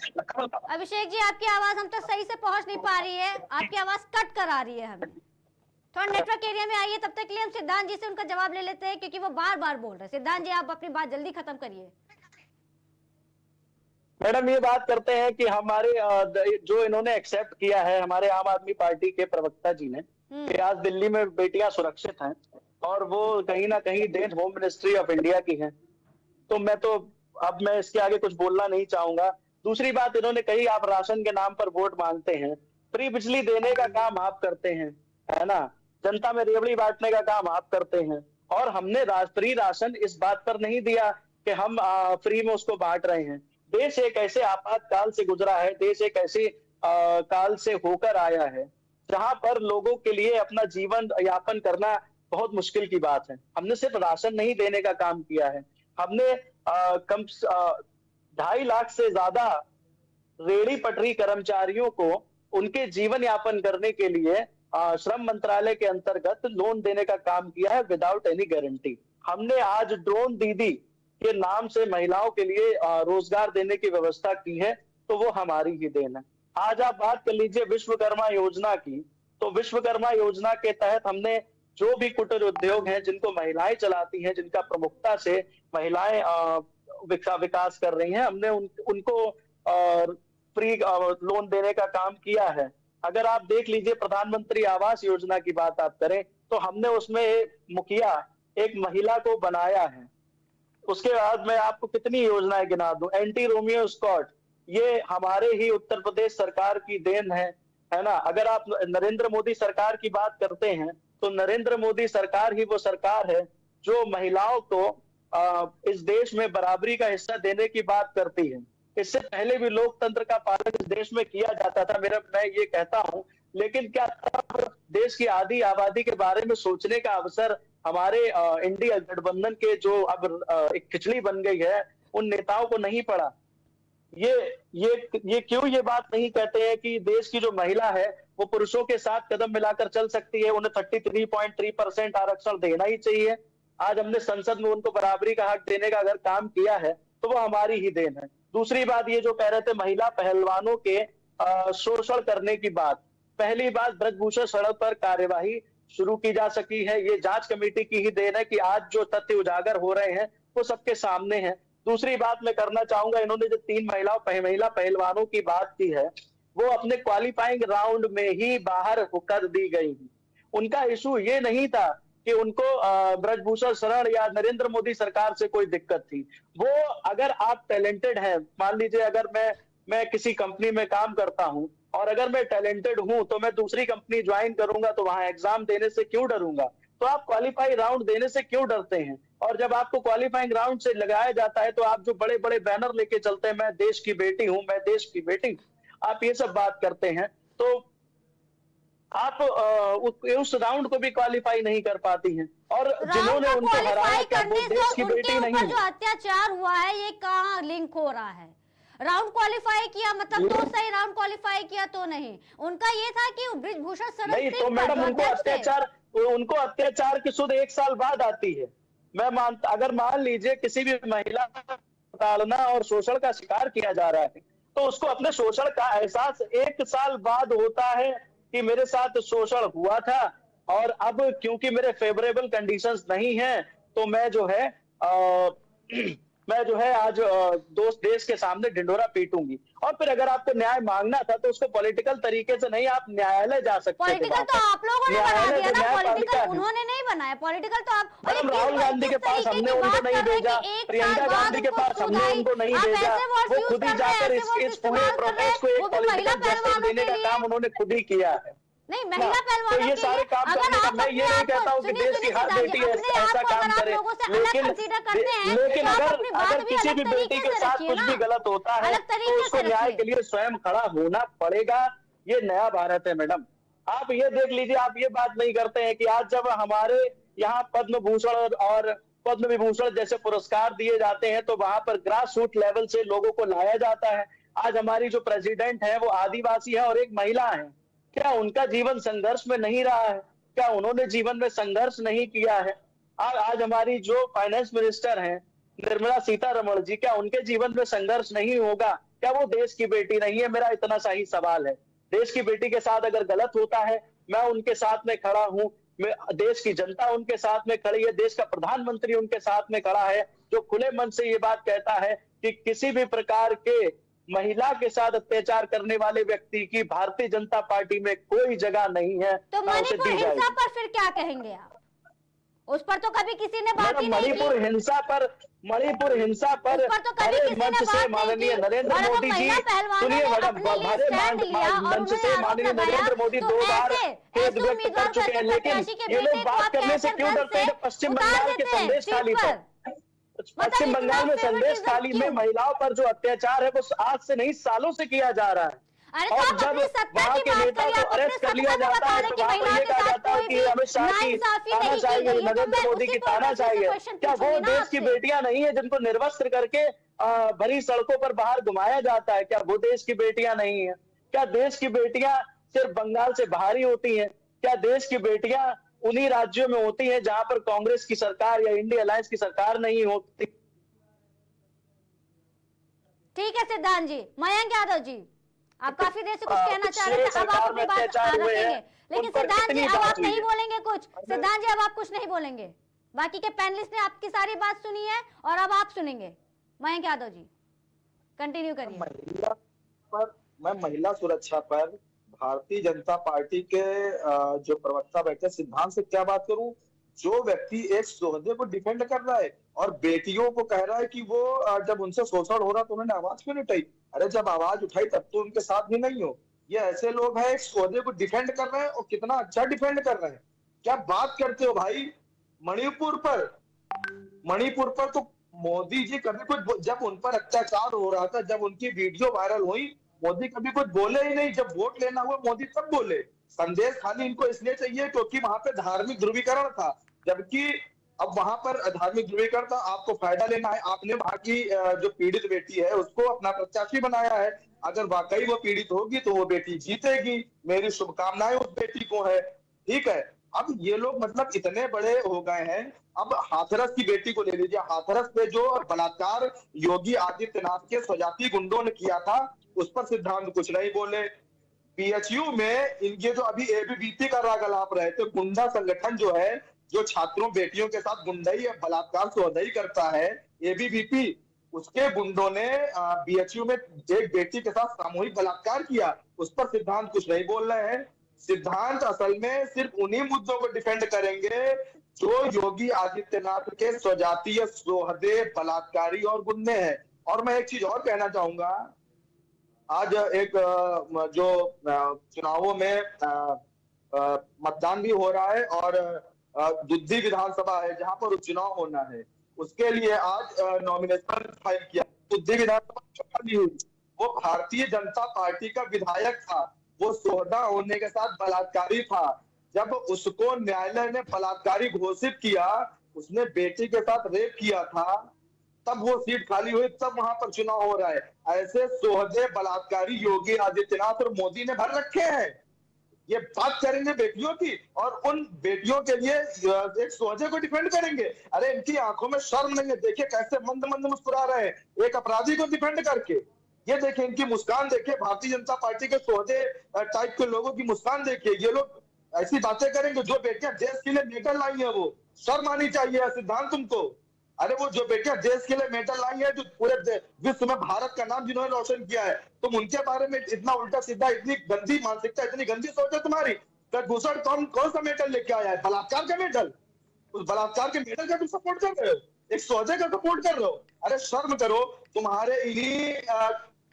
अभिषेक जी, आपकी आवाज हम तक सही से पहुंच नहीं पा रही है, आपकी आवाज कट कर आ रही है हमें। थोड़ा नेटवर्क एरिया में आइए, तब तक के लिए हम सिद्धांत जी से उनका जवाब ले लेते हैं, क्योंकि वो बार बार बोल रहे हैं। सिद्धांत जी, आप अपनी बात जल्दी खत्म करिए।
मैडम, ये बात करते हैं कि हमारे जो इन्होंने एक्सेप्ट किया है हमारे आम आदमी पार्टी के प्रवक्ता जी ने, कि आज दिल्ली में बेटियां सुरक्षित हैं और वो कहीं ना कहीं then home ministry of India की है, तो मैं इसके आगे कुछ बोलना नहीं चाहूंगा। दूसरी बात इन्होंने कही, आप राशन के नाम पर वोट मांगते हैं, फ्री बिजली देने का काम आप करते हैं, है ना, जनता में रेवड़ी बांटने का काम आप करते हैं, और हमने फ्री राशन इस बात पर नहीं दिया कि हम फ्री में उसको बांट रहे हैं। देश एक ऐसे आपातकाल से गुजरा है, देश एक ऐसे काल से होकर आया है जहां पर लोगों के लिए अपना जीवन यापन करना बहुत मुश्किल की बात है। हमने सिर्फ राशन नहीं देने का काम किया है, हमने कम 2.5 लाख से ज्यादा रेहड़ी पटरी कर्मचारियों को उनके जीवन यापन करने के लिए श्रम मंत्रालय के अंतर्गत लोन देने का काम किया है विदाउट एनी गारंटी। हमने आज ड्रोन दीदी के नाम से महिलाओं के लिए रोजगार देने की व्यवस्था की है, तो वो हमारी ही देन है। आज आप बात कर लीजिए विश्वकर्मा योजना की, तो विश्वकर्मा योजना के तहत हमने जो भी कुटीर उद्योग हैं जिनको महिलाएं चलाती हैं, जिनका प्रमुखता से महिलाएं विकास कर रही हैं, हमने उनको फ्री लोन देने का काम किया है। अगर आप देख लीजिए प्रधानमंत्री आवास योजना की बात आप करें, तो हमने उसमें मुखिया एक महिला को बनाया है। उसके बाद मैं आपको कितनी योजनाएं गिना दूं, एंटी रोमियो स्क्वाड, ये हमारे ही उत्तर प्रदेश सरकार की देन है ना। अगर आप नरेंद्र मोदी सरकार की बात करते हैं, तो नरेंद्र मोदी सरकार ही वो सरकार है जो महिलाओं को इस देश में बराबरी का हिस्सा देने की बात करती है। इससे पहले भी लोकतंत्र का पालन इस देश में किया जाता था, मैं ये कहता हूं, लेकिन क्या देश की आधी आबादी के बारे में सोचने का अवसर हमारे इंडिया गठबंधन के जो अब एक खिचड़ी बन गई है उन नेताओं को नहीं पड़ा? ये क्यों ये बात नहीं कहते हैं कि देश की जो महिला है वो पुरुषों के साथ कदम मिलाकर चल सकती है, उन्हें 33.3% आरक्षण देना ही चाहिए। आज हमने संसद में उनको बराबरी का हक देने का अगर काम किया है तो वो हमारी ही देन है। दूसरी बात, ये जो कह रहे थे महिला पहलवानों के शोषण करने की बात, पहली बात ब्रजभूषण सड़क पर कार्यवाही शुरू की जा सकी है, ये जांच कमेटी की ही देन है कि आज जो तथ्य उजागर हो रहे हैं वो सबके सामने हैं। दूसरी बात मैं करना चाहूंगा, इन्होंने जो 3 महिला पहलवानों की बात की है वो अपने क्वालिफाइंग राउंड में ही बाहर कर दी गई। उनका इशू ये नहीं था कि उनको ब्रजभूषण शरण या नरेंद्र मोदी सरकार से कोई दिक्कत थी। वो अगर आप टैलेंटेड हैं, मान लीजिए अगर मैं किसी कंपनी में काम करता हूं और अगर मैं टैलेंटेड हूं तो मैं दूसरी कंपनी ज्वाइन करूंगा, तो वहां एग्जाम देने से क्यों डरूंगा? तो आप क्वालिफाइंग राउंड देने से क्यों डरते हैं? और जब आपको क्वालिफाइंग राउंड से लगाया जाता है तो आप जो बड़े बड़े बैनर लेके चलते हैं, मैं देश की बेटी हूं, मैं देश की बेटी, आप ये सब बात करते हैं, तो आप उस राउंड को भी क्वालिफाई नहीं कर पाती हैं। और जिन्होंने उनको हराया क्या वो देश की बेटी नहीं?
जो अत्याचार हुआ है ये कहाँ लिंक हो रहा है? राउंड क्वालिफाई किया मतलब तो सही, राउंड क्वालिफाई किया तो नहीं। उनका ये था कि ब्रजभूषण शरण
नहीं, तो मैडम उनको अत्याचार की सुध 1 साल बाद आती है। मैं मानता, अगर मान लीजिए किसी भी महिला ताड़ना और शोषण का शिकार किया जा रहा है, तो उसको अपने शोषण का एहसास 1 साल बाद होता है कि मेरे साथ शोषण हुआ था, और अब क्योंकि मेरे फेवरेबल कंडीशंस नहीं है, तो मैं जो है मैं जो है आज दोस्त देश के सामने ढिंढोरा पीटूंगी। और फिर अगर आपको न्याय मांगना था तो उसको पॉलिटिकल तरीके से नहीं, आप न्यायालय जा सकते थे।
पॉलिटिकल तो आप लोगों ने बना
न्यायालय
दिया
जो
ना,
न्यायपालिका
पॉलिटिकल
है,
उन्होंने नहीं बनाया, पॉलिटिकल तो आप। और ये
मैडम राहुल
किस
गांधी के
किस
पास
तरीके
हमने
की
उनको
बात
नहीं
कर रहे हैं
भेजा,
कि 1 साल
प्रियंका
बाद
गांधी के
उनको
पास हमने
सुधाई।
उनको नहीं
आप
भेजा,
ऐसे वर्ड्स
वो
यूज
खुद ही
कर रहे हैं,
जाकर
ऐसे वर्ड्स
इस पूरे
इस्तेमाल कर रहे
प्रोटेस्ट को
हैं,
एक
वो भी महिला
पॉलिटिकल जस्टिस
पहलवानों
देने
के
का
लिए।
काम उन्होंने खुद ही किया है
नहीं,
ना।
महिला
तो
पहलवानों
ये
के
सारे
लिए
काम
अगर
करने का
आप
मैं
अपने
ये नहीं
आप को,
कहता हूँ कि
सुनिए
देश
सुनिए
की हर
सिद्धांत जी,
बेटी
अपने आप
ऐसा
को
काम
अगर आप
करे,
लोगों से अलग
लेकिन
कंसीडर करते हैं
लेकिन
तो आप
अगर
अपनी बात भी
किसी
अलग
भी बेटी
तरीके
के
से
साथ
रखिए
कुछ
ना,
भी गलत होता है
अलग
तो
तरीके
उसको
से
न्याय के
रखिए।
लिए स्वयं खड़ा होना पड़ेगा। ये नया भारत है मैडम। आप ये देख लीजिए, आप ये बात नहीं करते हैं कि आज जब हमारे यहाँ पद्म भूषण और पद्म विभूषण जैसे पुरस्कार दिए जाते हैं, तो वहां पर ग्रास रूट लेवल से लोगों को लाया जाता है। आज हमारी जो प्रेसिडेंट है वो आदिवासी है और एक महिला है। क्या उनका जीवन संघर्ष में नहीं रहा है? क्या उन्होंने जीवन में संघर्ष नहीं किया है? और आज हमारी जो फाइनेंस मिनिस्टर हैं निर्मला सीतारमण जी, क्या उनके जीवन में संघर्ष नहीं होगा? क्या वो देश की बेटी नहीं है? मेरा इतना सा ही सवाल है। देश की बेटी के साथ अगर गलत होता है, मैं उनके साथ में खड़ा हूं, मैं, देश की जनता उनके साथ में खड़ी है, देश का प्रधानमंत्री उनके साथ में खड़ा है, जो खुले मन से ये बात कहता है कि किसी भी प्रकार के महिला के साथ अत्याचार करने वाले व्यक्ति की भारतीय जनता पार्टी में कोई जगह नहीं है,
तो
ना उसे
मणिपुर
दी
हिंसा
जाएगी।
पर फिर क्या कहेंगे आप? उस पर तो कभी किसी ने बात ही नहीं की।
मणिपुर हिंसा पर
उस पर तो कभी
भरे
किसी
मंच
ने
से
बात नहीं
माननीय
की।
नरेंद्र
और अगर
मोदी जी,
महिला पहलवानों
सुनिए
ने
मैडम,
अपने लिए
भरे
स्टैंड लिया और
मंच
उन्होंने
से
आरोप
माननीय
लगाया,
नरेंद्र मोदी
तो
2 बार
ऐसे
खेद
ऐसे
व्यक्त कर
उम्मीदवार को,
चुके
ऐसे
हैं, लेकिन
प्रत्याशी के
ये
बेटे
लोग
को
बात
आप
करने से क्यों
कैरियर
डरते हैं? पश्चिम
उतार
बंगाल के
देते हैं
संदेश
सीट
खाली
पर।
पर, पश्चिम
इतना
बंगाल में संदेश
फेवरेटिज्म
खाली में
क्यों?
महिलाओं पर जो अत्याचार है वो आज से नहीं सालों से किया जा रहा है।
अरे तो
और
आप
जब
अपनी सत्ता
वहां
की
के
बात
नेताओं
करिए,
को
आप अपने
अरेस्ट कर
सत्ता
लिया
को
जाता
बता
है
रहे
तो
कि
वहां पर
महिलाओं
ये
के
कहा
साथ
जाता है
कोई
कि
भी
अमित शाह की
नाइंसाफी नहीं की
तानाशाही है,
गई है। तो
नरेंद्र
मैं
मोदी
उसी
की
पर
तानाशाही है।
क्वेश्चन
क्या वो
पूछूंगी ना
देश की
आपसे।
बेटियां नहीं है जिनको निर्वस्त्र करके भरी सड़कों पर बाहर घुमाया जाता है? क्या वो देश की बेटियां नहीं है? क्या देश की बेटियां सिर्फ बंगाल से बाहर ही होती हैं? क्या देश की बेटियां उन्हीं राज्यों में होती हैं जहां पर कांग्रेस की सरकार या इंडिया अलायंस की सरकार नहीं होती?
ठीक है सिद्धांत जी। मयंक यादव जी, आप काफी देर से कुछ कहना चाह रहे
पिछले
थे, अब आप
सरकार
अपनी
में
बात
अत्याचार हुए
रखेंगे।
हैं,
लेकिन
उन पर
सिद्धांत जी
कितनी
अब
बात
आप
हुई
नहीं
है?
बोलेंगे कुछ? सिद्धांत जी अब आप कुछ नहीं बोलेंगे? बाकी के पैनलिस्ट ने आपकी सारी बात सुनी है और अब आप सुनेंगे। मयंक यादव जी कंटिन्यू करिए।
मैं महिला सुरक्षा पर भारतीय जनता पार्टी के जो प्रवक्ता बैठे सिद्धांत से क्या बात करूं। जो व्यक्ति एक सोहदे को डिफेंड कर रहा है और बेटियों को कह रहा है कि वो जब उनसे शोषण हो रहा तो उन्होंने आवाज क्यों नहीं उठाई? अरे जब आवाज उठाई तब तो उनके साथ भी नहीं हो। ये ऐसे लोग हैं एक सोहदे को डिफेंड कर रहे हैं और कितना अच्छा डिफेंड कर रहे हैं। क्या बात करते हो भाई। मणिपुर पर तो मोदी जी कभी कुछ, जब उन पर अत्याचार हो रहा था, जब उनकी वीडियो वायरल हुई, मोदी कभी कुछ बोले ही नहीं। जब वोट लेना हुआ मोदी तब बोले। संदेश खाली इनको इसलिए चाहिए क्योंकि वहां पे धार्मिक ध्रुवीकरण था, जबकि अब वहां पर धार्मिक ध्रुवीकरण था, आपको फायदा लेना है। आपने वहां की जो पीड़ित बेटी है उसको अपना प्रत्याशी बनाया है। अगर वाकई वो पीड़ित होगी तो वो बेटी जीतेगी। मेरी शुभकामनाएं उस बेटी को है, ठीक है। अब ये लोग मतलब इतने बड़े हो गए हैं। अब हाथरस की बेटी को ले लीजिए। हाथरस पे जो बलात्कार योगी आदित्यनाथ के स्वजाति गुंडों ने किया था उस पर सिद्धांत कुछ नहीं बोले। पीएचयू में इनके जो अभी एबीवीपी का राग अलाप रहे थे, गुंडा संगठन जो है जो छात्रों बेटियों के साथ गुंडाई या बलात्कार सौदाई करता है, एबीवीपी, उसके गुंडों ने बीएचयू में एक बेटी के साथ सामूहिक बलात्कार किया। उस पर सिद्धांत कुछ नहीं बोल रहे हैं। सिद्धांत असल में सिर्फ उन्हीं मुद्दों को डिफेंड करेंगे जो योगी आदित्यनाथ के स्वजातीय सोहदे बलात्कारी और गुंडे हैं। और मैं एक चीज और कहना चाहूंगा। आज एक जो चुनावों में मतदान भी हो रहा है और दुद्धी विधानसभा है जहां पर उपचुनाव होना है, उसके लिए आज नॉमिनेशन फाइल किया। दुद्धी विधानसभा नहीं हुई, वो भारतीय जनता पार्टी का विधायक था, वो सोहदा होने के साथ बलात्कारी था। जब उसको न्यायालय ने बलात्कारी घोषित किया, उसने बेटी के साथ रेप किया था, तब वो सीट खाली हुई, तब वहां पर चुनाव हो रहा है। ऐसे सोहदे बलात्कारी योगी आदित्यनाथ और मोदी ने भर रखे हैं। ये बात करेंगे बेटियों की और उन बेटियों के लिए एक सोहजे को डिफेंड करेंगे। अरे इनकी आंखों में शर्म नहीं है, देखिए कैसे मंद मंद मुस्कुरा रहे हैं एक अपराधी को डिफेंड करके। ये देखिए इनकी मुस्कान देखिए, भारतीय जनता पार्टी के सोहजे टाइप के लोगों की मुस्कान देखिए। ये लोग ऐसी बातें करेंगे, जो बेटियां देश के लिए मेडल लाई है, वो शर्म आनी चाहिए सिद्धांत तुमको। अरे वो जो बेटियां देश के लिए मेडल लाई है, जो पूरे विश्व में भारत का नाम जिन्होंने रोशन किया है, तुम उनके बारे में इतना उल्टा सीधा, इतनी गंदी मानसिकता, इतनी गंदी सोच है तुम्हारी। भूषण कौन सा मेडल लेके आया है? बलात्कार का मेडल। उस बलात्कार के मेडल का तुम सपोर्ट कर रहे हो, एक सोहजे का सपोर्ट कर रहे हो। अरे शर्म करो। तुम्हारे इन्हीं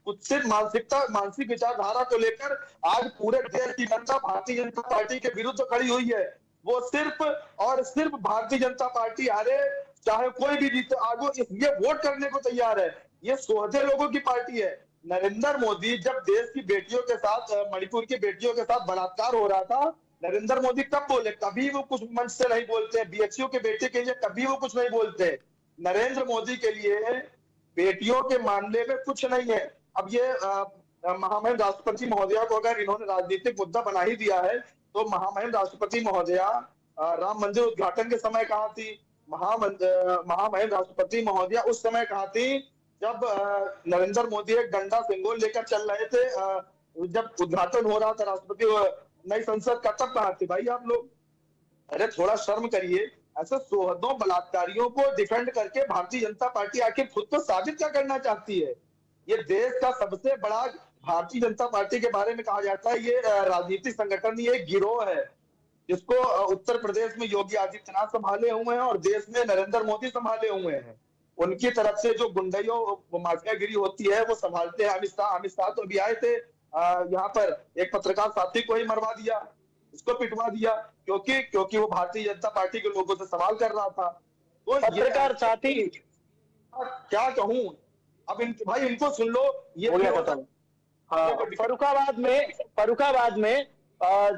कुत्सित मानसिक विचारधारा को लेकर आज पूरे देश की जनता भारतीय जनता पार्टी के विरुद्ध खड़ी हुई है। वो सिर्फ और सिर्फ भारतीय जनता पार्टी हारे चाहे कोई भी जीते, आज वो इसलिए वोट करने को तैयार है। ये सोहजे लोगों की पार्टी है। नरेंद्र मोदी जब देश की बेटियों के साथ, मणिपुर की बेटियों के साथ बलात्कार हो रहा था, नरेंद्र मोदी कब बोले? कभी वो कुछ मंच से नहीं बोलते। बीएचयू के बेटे के लिए कभी वो कुछ नहीं बोलते। नरेंद्र मोदी के लिए बेटियों के मामले में कुछ नहीं है। अब ये महामहिम राष्ट्रपति महोदया को अगर इन्होंने राजनीतिक मुद्दा बना ही दिया है, तो महामहिम राष्ट्रपति महोदया राम मंदिर उद्घाटन के समय कहाँ थी? महामहिम राष्ट्रपति महोदया उस समय कहाँ थी जब नरेंद्र मोदी एक डंडा सिंगोल लेकर चल रहे थे, जब उद्घाटन हो रहा था राष्ट्रपति नई संसद का, तब कहाँ थे भाई आप लोग? अरे थोड़ा शर्म करिए। ऐसे सोहदों बलात्कारियों को डिफेंड करके भारतीय जनता पार्टी आखिर खुद को साबित क्या करना चाहती है? ये देश का सबसे बड़ा, भारतीय जनता पार्टी के बारे में कहा जाता है, ये राजनीतिक संगठन, ये गिरोह है जिसको उत्तर प्रदेश में योगी आदित्यनाथ संभाले हुए हैं और देश में नरेंद्र मोदी संभाले हुए हैं। उनकी तरफ से जो गुंडाइयों माफियागिरी होती है वो संभालते हैं अमित शाह तो अभी आए थे यहाँ पर, एक पत्रकार साथी को ही मरवा दिया, उसको पिटवा दिया, क्योंकि वो भारतीय जनता पार्टी के लोगों से सवाल कर रहा था। तो
पत्रकार साथी
क्या कहूं अब भाई इनको सुन लो। ये
फर्रुखाबाद में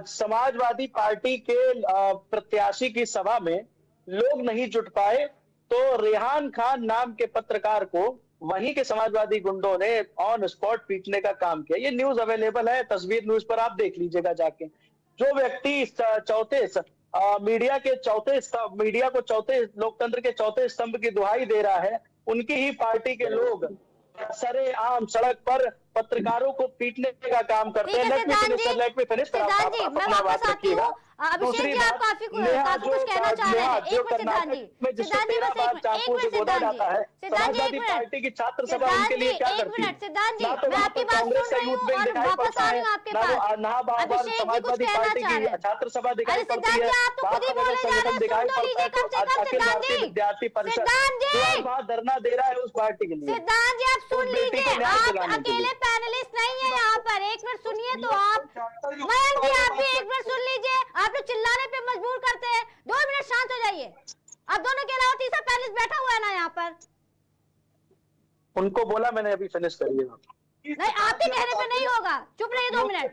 समाजवादी पार्टी के प्रत्याशी की सभा में लोग नहीं जुट पाए, तो रेहान खान नाम के पत्रकार को वहीं के समाजवादी गुंडों ने ऑन स्पॉट पीटने का काम किया। ये न्यूज अवेलेबल है, तस्वीर न्यूज पर आप देख लीजिएगा जाके। जो व्यक्ति मीडिया को चौथे लोकतंत्र के चौथे स्तंभ की दुहाई दे रहा है, उनकी ही पार्टी के लोग सरेआम सड़क पर पत्रकारों को पीटने का काम करते हैं।
सिद्धांत जी, मैं वापस आती हूँ। अभिषेक जी, आप काफी कुछ कहना चाह रहे हैं। एक मिनट सिद्धांत जी,
पार्टी की छात्र सभा उनके लिए क्या करती है?
सिद्धांत जी, मैं आपकी बात सुन रही हूँ और वापस आ रही हूँ आपके पास। अभिषेक जी कुछ कहना चाह रहे हैं।
छात्र सभा दिखाई पड़ती है,
आप तो खुद ही बोले जा रहे हैं, सुन तो लीजिए कम से कम। सिद्धांत जी,
विद्यार्थी परिषद धरना दे रहा है उस पार्टी के लिए।
सिद्धांत जी आप सुन लीजिए, आप अकेले पैनलिस्ट नहीं है यहाँ पर। एक मिनट सुनिए तो आप, मयंक जी आप भी एक मिनट सुन लीजिए। आप लोग चिल्लाने पे मजबूर करते हैं, 2 मिनट शांत हो जाइए। आप दोनों के अलावा तीसरा पैनलिस्ट बैठा हुआ है ना यहाँ पर।
उनको बोला मैंने अभी फिनिश करिएगा।
नहीं, आपके कहने पे नहीं होगा, चुप रहिए 2 मिनट।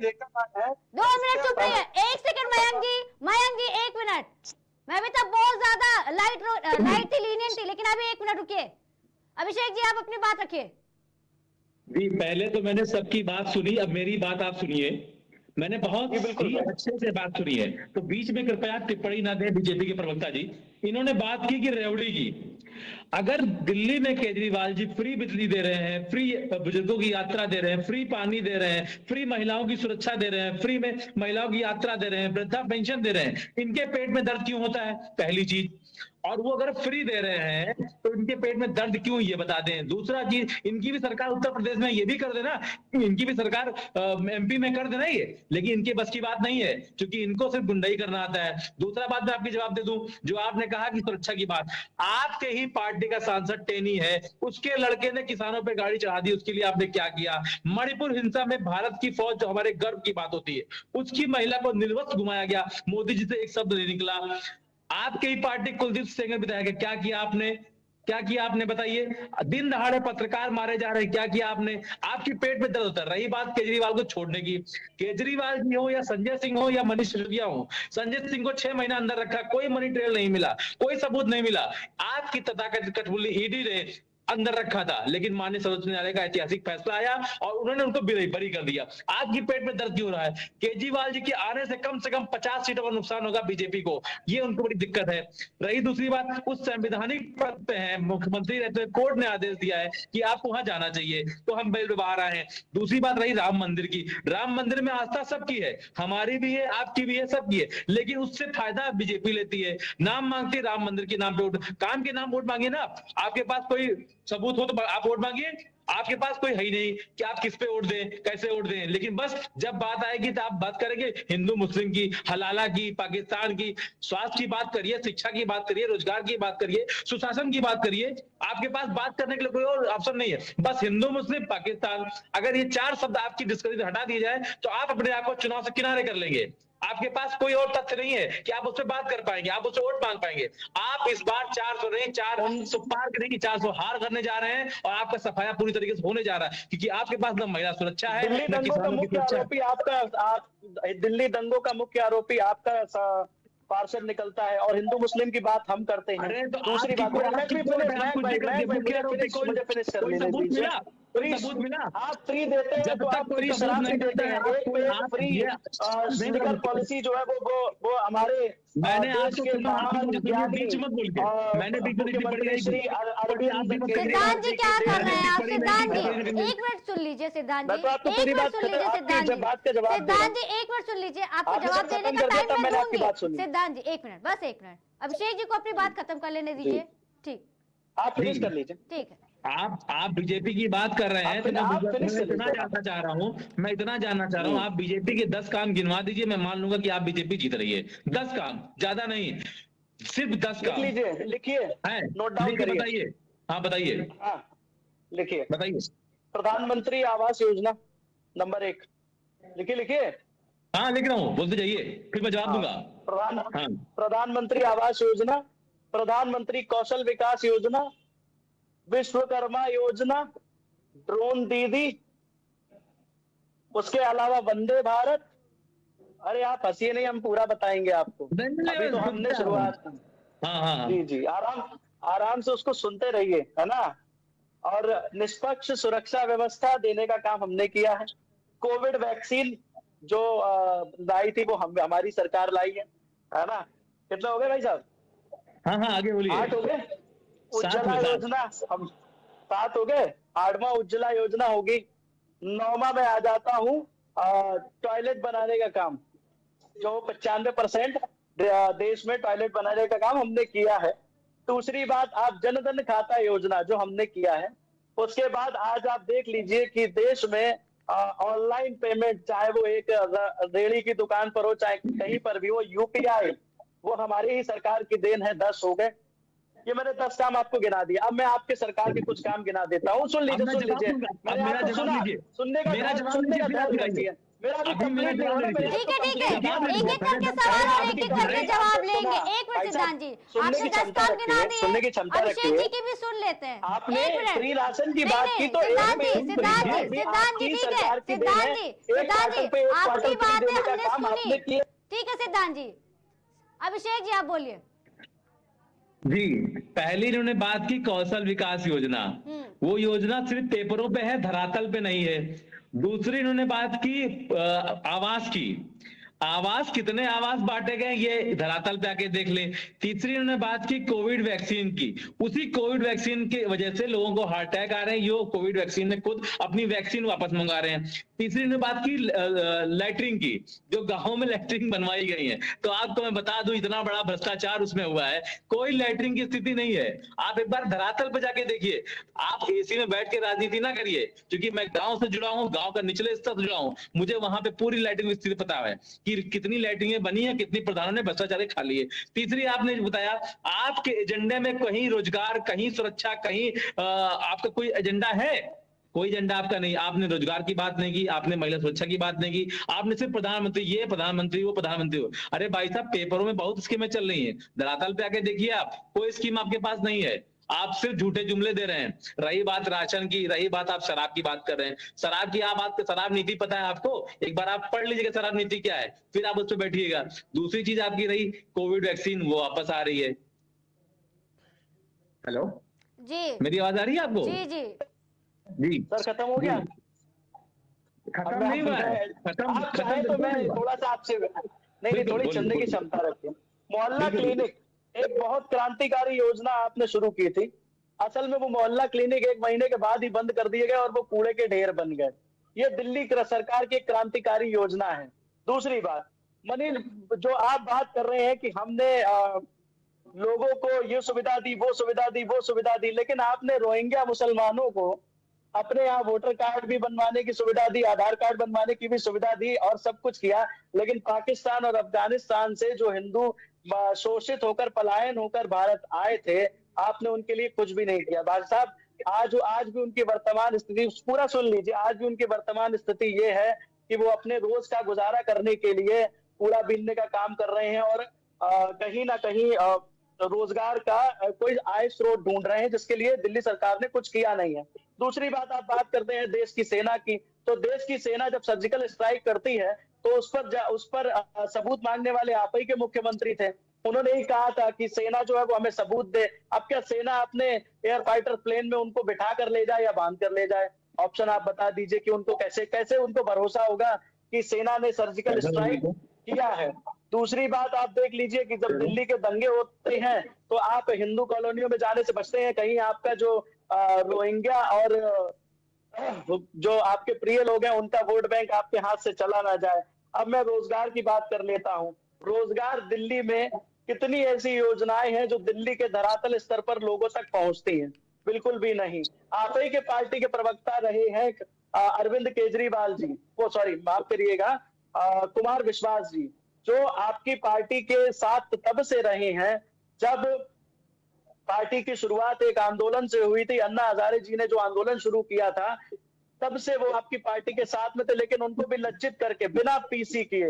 2 मिनट चुप रहिए। 1 सेकंड मयंक जी 1 मिनट। मैं भी तब बहुत ज्यादा लाइट थी, लीनियंट थी, लेकिन अभी 1 मिनट रुकिए। अभिषेक जी आप अपनी बात रखिए।
जी पहले तो मैंने सबकी बात सुनी, अब मेरी बात आप सुनिए। मैंने बहुत ही अच्छे से बात सुनी है, तो बीच में कृपया टिप्पणी ना दें बीजेपी के प्रवक्ता जी। इन्होंने बात की कि रेवड़ी की। अगर दिल्ली में केजरीवाल जी फ्री बिजली दे रहे हैं, फ्री बुजुर्गों की यात्रा दे रहे हैं, फ्री पानी दे रहे हैं, फ्री महिलाओं की सुरक्षा दे रहे हैं, फ्री में महिलाओं की यात्रा दे रहे हैं, वृद्धा पेंशन दे रहे हैं, इनके पेट में दर्द क्यों होता है? पहली चीज। और वो अगर फ्री दे रहे हैं तो इनके पेट में दर्द क्यों, ये बता दें। दूसरा चीज, इनकी भी सरकार उत्तर प्रदेश में ये भी कर देना, इनकी भी सरकार एमपी में कर देना ये, लेकिन इनके बस की बात नहीं है, क्योंकि इनको सिर्फ गुंडाई करना आता है। दूसरा बात मैं आपकी जवाब दे दूं, जो आपने कहा कि सुरक्षा की बात, आपके ही पार्टी का सांसद टेनी है, उसके लड़के ने किसानों पे गाड़ी चढ़ा दी, उसके लिए आपने क्या किया? मणिपुर हिंसा में भारत की फौज, जो हमारे गर्व की बात होती है, उसकी महिला को निर्वस्त्र घुमाया गया, मोदी जी से एक शब्द नहीं निकला। आपके ही पार्टी कुलदीप सिंह विधायक है, क्या किया आपने? क्या किया आपने बताइए? दिन दहाड़े पत्रकार मारे जा रहे हैं, क्या किया आपने? आपकी पेट में दर्द होता है। रही बात केजरीवाल को छोड़ने की, केजरीवाल जी हो या संजय सिंह हो या मनीष सिसोदिया हो, संजय सिंह को 6 महीना अंदर रखा, कोई मनी ट्रेल नहीं मिला, कोई सबूत नहीं मिला। आपकी तथाकथित कठपुतली ईडी ने अंदर रखा था, लेकिन माननीय सर्वोच्च न्यायालय का ऐतिहासिक फैसला आया और उन्होंने उनको बरी कर दिया। आज की पेट में दर्द क्यों हो रहा है? केजरीवाल जी के आने से कम 50 सीटों का नुकसान होगा बीजेपी को, ये उनको बड़ी दिक्कत है। रही दूसरी बात, उस संवैधानिक पद पे है, मुख्यमंत्री रहते हुए कोर्ट ने आदेश दिया है कि आपको वहां जाना चाहिए, तो हम बाहर आए हैं। दूसरी बात रही राम मंदिर की, राम मंदिर में आस्था सबकी है, हमारी भी है, आपकी भी है, सबकी है, लेकिन उससे फायदा बीजेपी लेती है। नाम मांगती है राम मंदिर के नाम पे वोट, काम के नाम वोट मांगिए ना। आपके पास कोई सबूत हो तो आप वोट मांगिए, आपके पास कोई है ही नहीं कि आप किस पे वोट दें, कैसे वोट दें। लेकिन बस जब बात आएगी तो आप बात करेंगे हिंदू मुस्लिम की, हलाला की, पाकिस्तान की, स्वास्थ्य की बात करिए, शिक्षा की बात करिए, रोजगार की बात करिए, सुशासन की बात करिए, आपके पास बात करने के लिए कोई और ऑप्शन नहीं है। बस हिंदू मुस्लिम पाकिस्तान, अगर ये 4 शब्द आपकी डिस्कशन से हटा दिए जाए तो आप अपने आप को चुनाव से किनारे कर लेंगे। आपके पास कोई और तथ्य नहीं है कि आप उससे बात कर पाएंगे, आप उससे वोट मांग पाएंगे। आप इस बार 400 नहीं, 400 पार करने की 400 हार करने जा रहे हैं और आपका सफाया पूरी तरीके से होने जा रहा है, क्योंकि आपके पास न महिला सुरक्षा है,
दिल्ली
न
दंगों का
किसानों की
मुख्य
सुरक्षा।
आरोपी दिल्ली दंगों का मुख्य आरोपी आपका पार्षद निकलता है और हिंदू मुस्लिम की बात हम करते हैं।
अरे तो
दूसरी बात, मुझे फिनिश कर लेने दीजिए।
सबूत मिला?
आप फ्री देते हैं
जब
तो
तक
आप
कोई
शराब
सबूत
भी
नहीं
देते
देता है,
हैं। एक पे
आप
फ्री
ये
मेडिकल पॉलिसी जो है वो हमारे
मैंने
देश
आपको
के
सुना, आप
महान ज्ञानी
बीच मत बोल के, मैंने बीच में
मुख्यमंत्री श्री अरविंद
सिद्धांत जी क्या कर रहे हैं आप?
बड़ी
सिद्धांत जी
बड़ी-
एक मिनट सुन लीजिए, सिद्धांत
मैं
जी
तो आपको
एक
पूरी
मिनट
बात
सुन
कर
लीजिए,
आपकी
सिद्धांत जी,
बात का जवाब दे रहा
सिद्धांत जी एक मिनट सुन लीजिए, आपको
आपने
जवाब
जब
देने
खत्म
का
कर दिया
टाइम
तब
मैं
मैंने आपकी बात
दूंगी।
सुनी।
सिद्धांत जी एक मिनट, बस एक मिनट, अभिषेक जी को अपनी बात खत्म कर लेने दीजिए। ठीक,
आप फिनिश कर लीजिए।
ठीक है।
आप बीजेपी की बात कर रहे हैं तो
आप
मैं
फिनिश कर
इतना
लीजिए।
जानना चाह रहा हूं, मैं इतना जानना चाह रहा हूं, आप बीजेपी के 10 काम गिनवा दीजिए, मैं मान लूंगा कि आप बीजेपी जीत रही है। 10 काम, ज्यादा नहीं, सिर्फ 10
लिख
काम
लीजिए, लिखिए,
है।
नोट डाउन
लिख के
करिए।
बताइए। हाँ बताइए,
हाँ, लिखिए।
बताइए।
प्रधानमंत्री आवास योजना नंबर 1, लिखिए लिखिए।
हाँ लिख रहा हूँ, बोलते जाइए, फिर मैं जवाब दूंगा। हाँ,
प्रधानमंत्री आवास योजना, प्रधानमंत्री कौशल विकास योजना, विश्वकर्मा योजना, ड्रोन दीदी, उसके अलावा वंदे भारत। अरे आप हंसिए नहीं, हम पूरा बताएंगे आपको, अभी तो हमने शुरुआत की।
हाँ हाँ
जी जी, आराम आराम से उसको सुनते रहिए, है ना। और निष्पक्ष सुरक्षा व्यवस्था देने का काम हमने किया है। कोविड वैक्सीन जो लाई थी वो हमारी सरकार लाई है ना। कितना हो गए भाई साहब?
हाँ हाँ, आगे बोलिए।
8 हो गए। उज्ज्वला
हुए, 7।
योजना हम 7 हो गए। 8वां उज्ज्वला योजना होगी। 9वां में आ जाता हूँ टॉयलेट बनाने का काम, जो 95% देश में टॉयलेट बनाने का काम हमने किया है। दूसरी बात, आप जनधन खाता योजना जो हमने किया है। उसके बाद आज आप देख लीजिए कि देश में ऑनलाइन पेमेंट, चाहे वो एक रेड़ी की दुकान पर हो, चाहे कहीं पर भी हो, यूपीआई वो हमारी ही सरकार की देन है। 10 हो गए। ये मैंने 10 काम आपको गिना दिया। अब मैं आपके सरकार के कुछ काम गिना देता हूँ, सुन लीजिए सुन लीजिए। मैंने आपको सुना, सुनने का धैर्य रखिए। मेरा भी कंप्लीट नहीं होना।
ठीक है ठीक है, एक एक करके सवाल और एक एक करके जवाब लेंगे। एक मिनट सिद्धांत जी, आपने 10 काम गिना दिए,
सुनने की क्षमता
अभिषेक
रखिए।
जी की भी सुन लेते हैं।
आपने
एक मिनट,
फ्री राशन की
नहीं,
बात
नहीं,
की तो
सिद्धांत जी,
एक
सिद्धांत जी, सिद्धांत जी, ठीक है, सिद्धांत जी, सिद्धांत जी, आपकी बातें हमने सुनी। ठीक है सिद्धांत जी, अभिषेक जी आप बोलिए।
जी, पहली इन्होंने बात की कौशल विकास योजना, वो योजना सिर्फ पेपरों पे है, धरातल पे नहीं है। दूसरी इन्होंने बात की आवास की, आवास, कितने आवास बांटे गए ये धरातल पे आके देख ले। तीसरी इन्होंने बात की कोविड वैक्सीन की, उसी कोविड वैक्सीन की वजह से लोगों को हार्ट अटैक आ रहे हैं, यो कोविड वैक्सीन ने खुद अपनी वैक्सीन वापस मंगा रहे हैं। तीसरी इन्होंने बात की लैट्रिन की, जो गांवों में लैट्रिन बनवाई गई है। तो आपको मैं बता दूं, इतना बड़ा भ्रष्टाचार उसमें हुआ है, कोई लैट्रिन की स्थिति नहीं है। आप एक बार धरातल पे जाके देखिए। आप एसी में बैठ के राजनीति ना करिए, क्योंकि मैं गांव से जुड़ा हूं, गांव का निचले स्तर से जुड़ा हूं, मुझे वहां पे पूरी लैट्रिन की स्थिति पता है कि कितनी लैट्रिनें बनी है, कितनी प्रधानों ने भ्रष्टाचार खा लिए। तीसरी आपने बताया आपके एजेंडे में कहीं रोजगार, कहीं सुरक्षा, कहीं आपका कोई एजेंडा है? कोई एजेंडा आपका नहीं। आपने रोजगार की बात नहीं की, आपने महिला सुरक्षा की बात नहीं की, आपने सिर्फ प्रधानमंत्री ये, प्रधानमंत्री वो, प्रधानमंत्री वो। अरे भाई साहब, पेपरों में बहुत स्कीमें चल रही हैं, धरातल पे आके देखिए आप, कोई स्कीम आपके पास नहीं है। आप सिर्फ झूठे जुमले दे रहे हैं। रही बात राशन की, रही बात आप शराब की बात कर रहे हैं, शराब की आप बात, शराब नीति पता है आपको? एक बार आप पढ़ लीजिएगा शराब नीति क्या है, फिर आप उस पर बैठिएगा। दूसरी चीज आपकी रही कोविड वैक्सीन, वो वापस आ रही है। हेलो
जी
मेरी आवाज आ रही है आपको?
जी जी
जी
सर खत्म हो गया?
खत्म नहीं हुआ है, खत्म
आप
खत्म
चाहे तो
बिल्कुल
मैं
नहीं हुआ।
थोड़ा सा आपसे नहीं नहीं,
बिल्कुल
थोड़ी
बोलिए
सुनने की
बोलिए।
क्षमता रखिए। मोहल्ला
बिल्कुल बिल्कुल।
क्लिनिक एक बहुत क्रांतिकारी योजना आपने शुरू की थी। असल में वो मोहल्ला क्लिनिक 1 महीने के बाद ही बंद कर दिए गए और वो कूड़े के ढेर बन गए। ये दिल्ली सरकार की एक क्रांतिकारी योजना है। दूसरी बात, मनीष, जो आप बात कर रहे हैं कि हमने लोगों को ये सुविधा दी, वो सुविधा दी, वो सुविधा दी, लेकिन आपने रोहिंग्या मुसलमानों को अपने यहाँ वोटर कार्ड भी बनवाने की सुविधा दी, आधार कार्ड बनवाने की भी सुविधा दी और सब कुछ किया। लेकिन पाकिस्तान और अफगानिस्तान से जो हिंदू शोषित होकर पलायन होकर भारत आए थे, आपने उनके लिए कुछ भी नहीं किया। भाई साहब, आज भी उनकी वर्तमान स्थिति पूरा सुन लीजिए। आज भी उनकी वर्तमान स्थिति ये है कि वो अपने रोज का गुजारा करने के लिए कूड़ा बीनने का काम कर रहे हैं और कहीं ना कहीं रोजगार का कोई आय स्रोत ढूंढ रहे हैं, जिसके लिए दिल्ली सरकार ने कुछ किया नहीं है। दूसरी बात, आप बात करते हैं देश की सेना की, तो देश की सेना जब सर्जिकल स्ट्राइक करती है तो उस पर सबूत मांगने वाले आप ही के मुख्यमंत्री थे। उन्होंने ही कहा था कि सेना जो है वो हमें सबूत दे। अब क्या सेना अपने एयर फाइटर प्लेन में उनको बिठा कर ले जाए या बांध कर ले जाए? ऑप्शन आप बता दीजिए कि उनको कैसे कैसे उनको भरोसा होगा कि सेना ने सर्जिकल स्ट्राइक किया है। दूसरी बात, आप देख लीजिए कि जब दिल्ली के दंगे होते हैं तो आप हिंदू कॉलोनियों में जाने से बचते हैं, कहीं आपका जो रोहिंग्या और जो आपके प्रिय लोग हैं उनका वोट बैंक आपके हाथ से चला ना जाए। अब मैं रोजगार की बात कर लेता हूं। रोजगार दिल्ली में कितनी ऐसी योजनाएं हैं जो दिल्ली के धरातल स्तर पर लोगों तक पहुंचती हैं? बिल्कुल भी नहीं। आप ही के पार्टी के प्रवक्ता रहे हैं अरविंद केजरीवाल जी, वो सॉरी माफ करिएगा, कुमार विश्वास जी, जो आपकी पार्टी के साथ तब से रहे हैं जब पार्टी की शुरुआत एक आंदोलन से हुई थी। अन्ना हजारे जी ने जो आंदोलन शुरू किया था, तब से वो आपकी पार्टी के साथ में थे, लेकिन उनको भी लज्जित करके बिना पीसी किए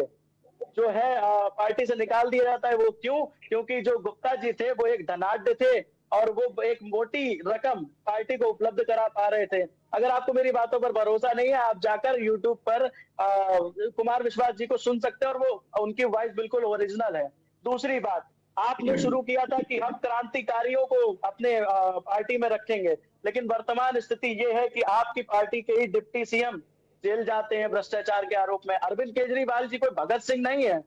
जो है पार्टी से निकाल दिया जाता है। वो क्यों? क्योंकि जो गुप्ता जी थे वो एक धनाढ्य थे और वो एक मोटी रकम पार्टी को उपलब्ध करा पा रहे थे। अगर आपको मेरी बातों पर भरोसा नहीं है, आप जाकर यूट्यूब पर कुमार विश्वास जी को सुन सकते हैं और वो उनकी वॉइस बिल्कुल ओरिजिनल है। दूसरी बात, आपने शुरू किया था कि हम क्रांतिकारियों को अपने पार्टी में रखेंगे, लेकिन वर्तमान स्थिति ये है कि आपकी पार्टी के ही डिप्टी सीएम जेल जाते हैं भ्रष्टाचार के आरोप में। अरविंद केजरीवाल जी कोई भगत सिंह नहीं है,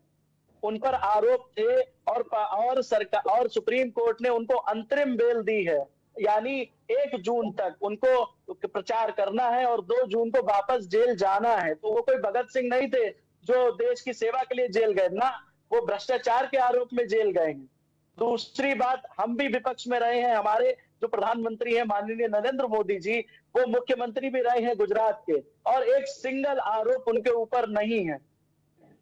उन पर आरोप थे और सरकार और सुप्रीम कोर्ट ने उनको अंतरिम बेल दी है। यानी 1 जून तक उनको प्रचार करना है और 2 जून को वापस जेल जाना है। तो वो कोई भगत सिंह नहीं थे जो देश की सेवा के लिए जेल गए ना, वो भ्रष्टाचार के आरोप में जेल गए हैं। दूसरी बात, हम भी विपक्ष में रहे हैं। हमारे जो प्रधानमंत्री हैं माननीय नरेंद्र मोदी जी, वो मुख्यमंत्री भी रहे हैं गुजरात के, और एक सिंगल आरोप उनके ऊपर नहीं है।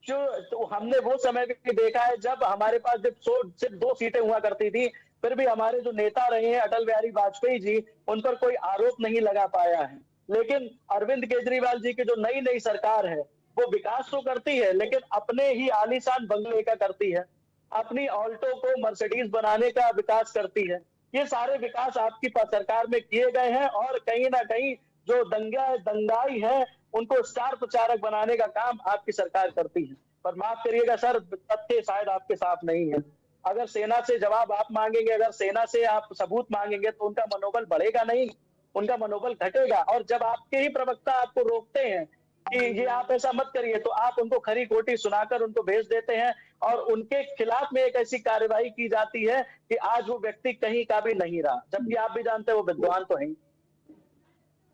जो तो हमने वो समय भी देखा है जब हमारे पास जब सिर्फ 2 सीटें हुआ करती थी, फिर भी हमारे जो नेता रहे हैं अटल बिहारी वाजपेयी जी, उन पर कोई आरोप नहीं लगा पाया है। लेकिन अरविंद केजरीवाल जी की जो नई नई सरकार है वो विकास तो करती है, लेकिन अपने ही आलीशान बंगले का करती है, अपनी ऑल्टो को मर्सिडीज बनाने का विकास करती है। ये सारे विकास आपकी सरकार में किए गए हैं और कहीं ना कहीं जो दंगाई है उनको स्टार प्रचारक बनाने का काम आपकी सरकार करती है। पर माफ करिएगा सर, तथ्य शायद आपके साथ नहीं है। अगर सेना से जवाब आप मांगेंगे, अगर सेना से आप सबूत मांगेंगे तो उनका मनोबल बढ़ेगा नहीं, उनका मनोबल घटेगा। और जब आपके ही प्रवक्ता आपको रोकते हैं कि ये आप ऐसा मत करिए, तो आप उनको खरी खोटी सुनाकर उनको भेज देते हैं और उनके खिलाफ में एक ऐसी कार्यवाही की जाती है कि आज वो व्यक्ति कहीं का भी नहीं रहा, जबकि आप भी जानते हैं वो विद्वान तो है।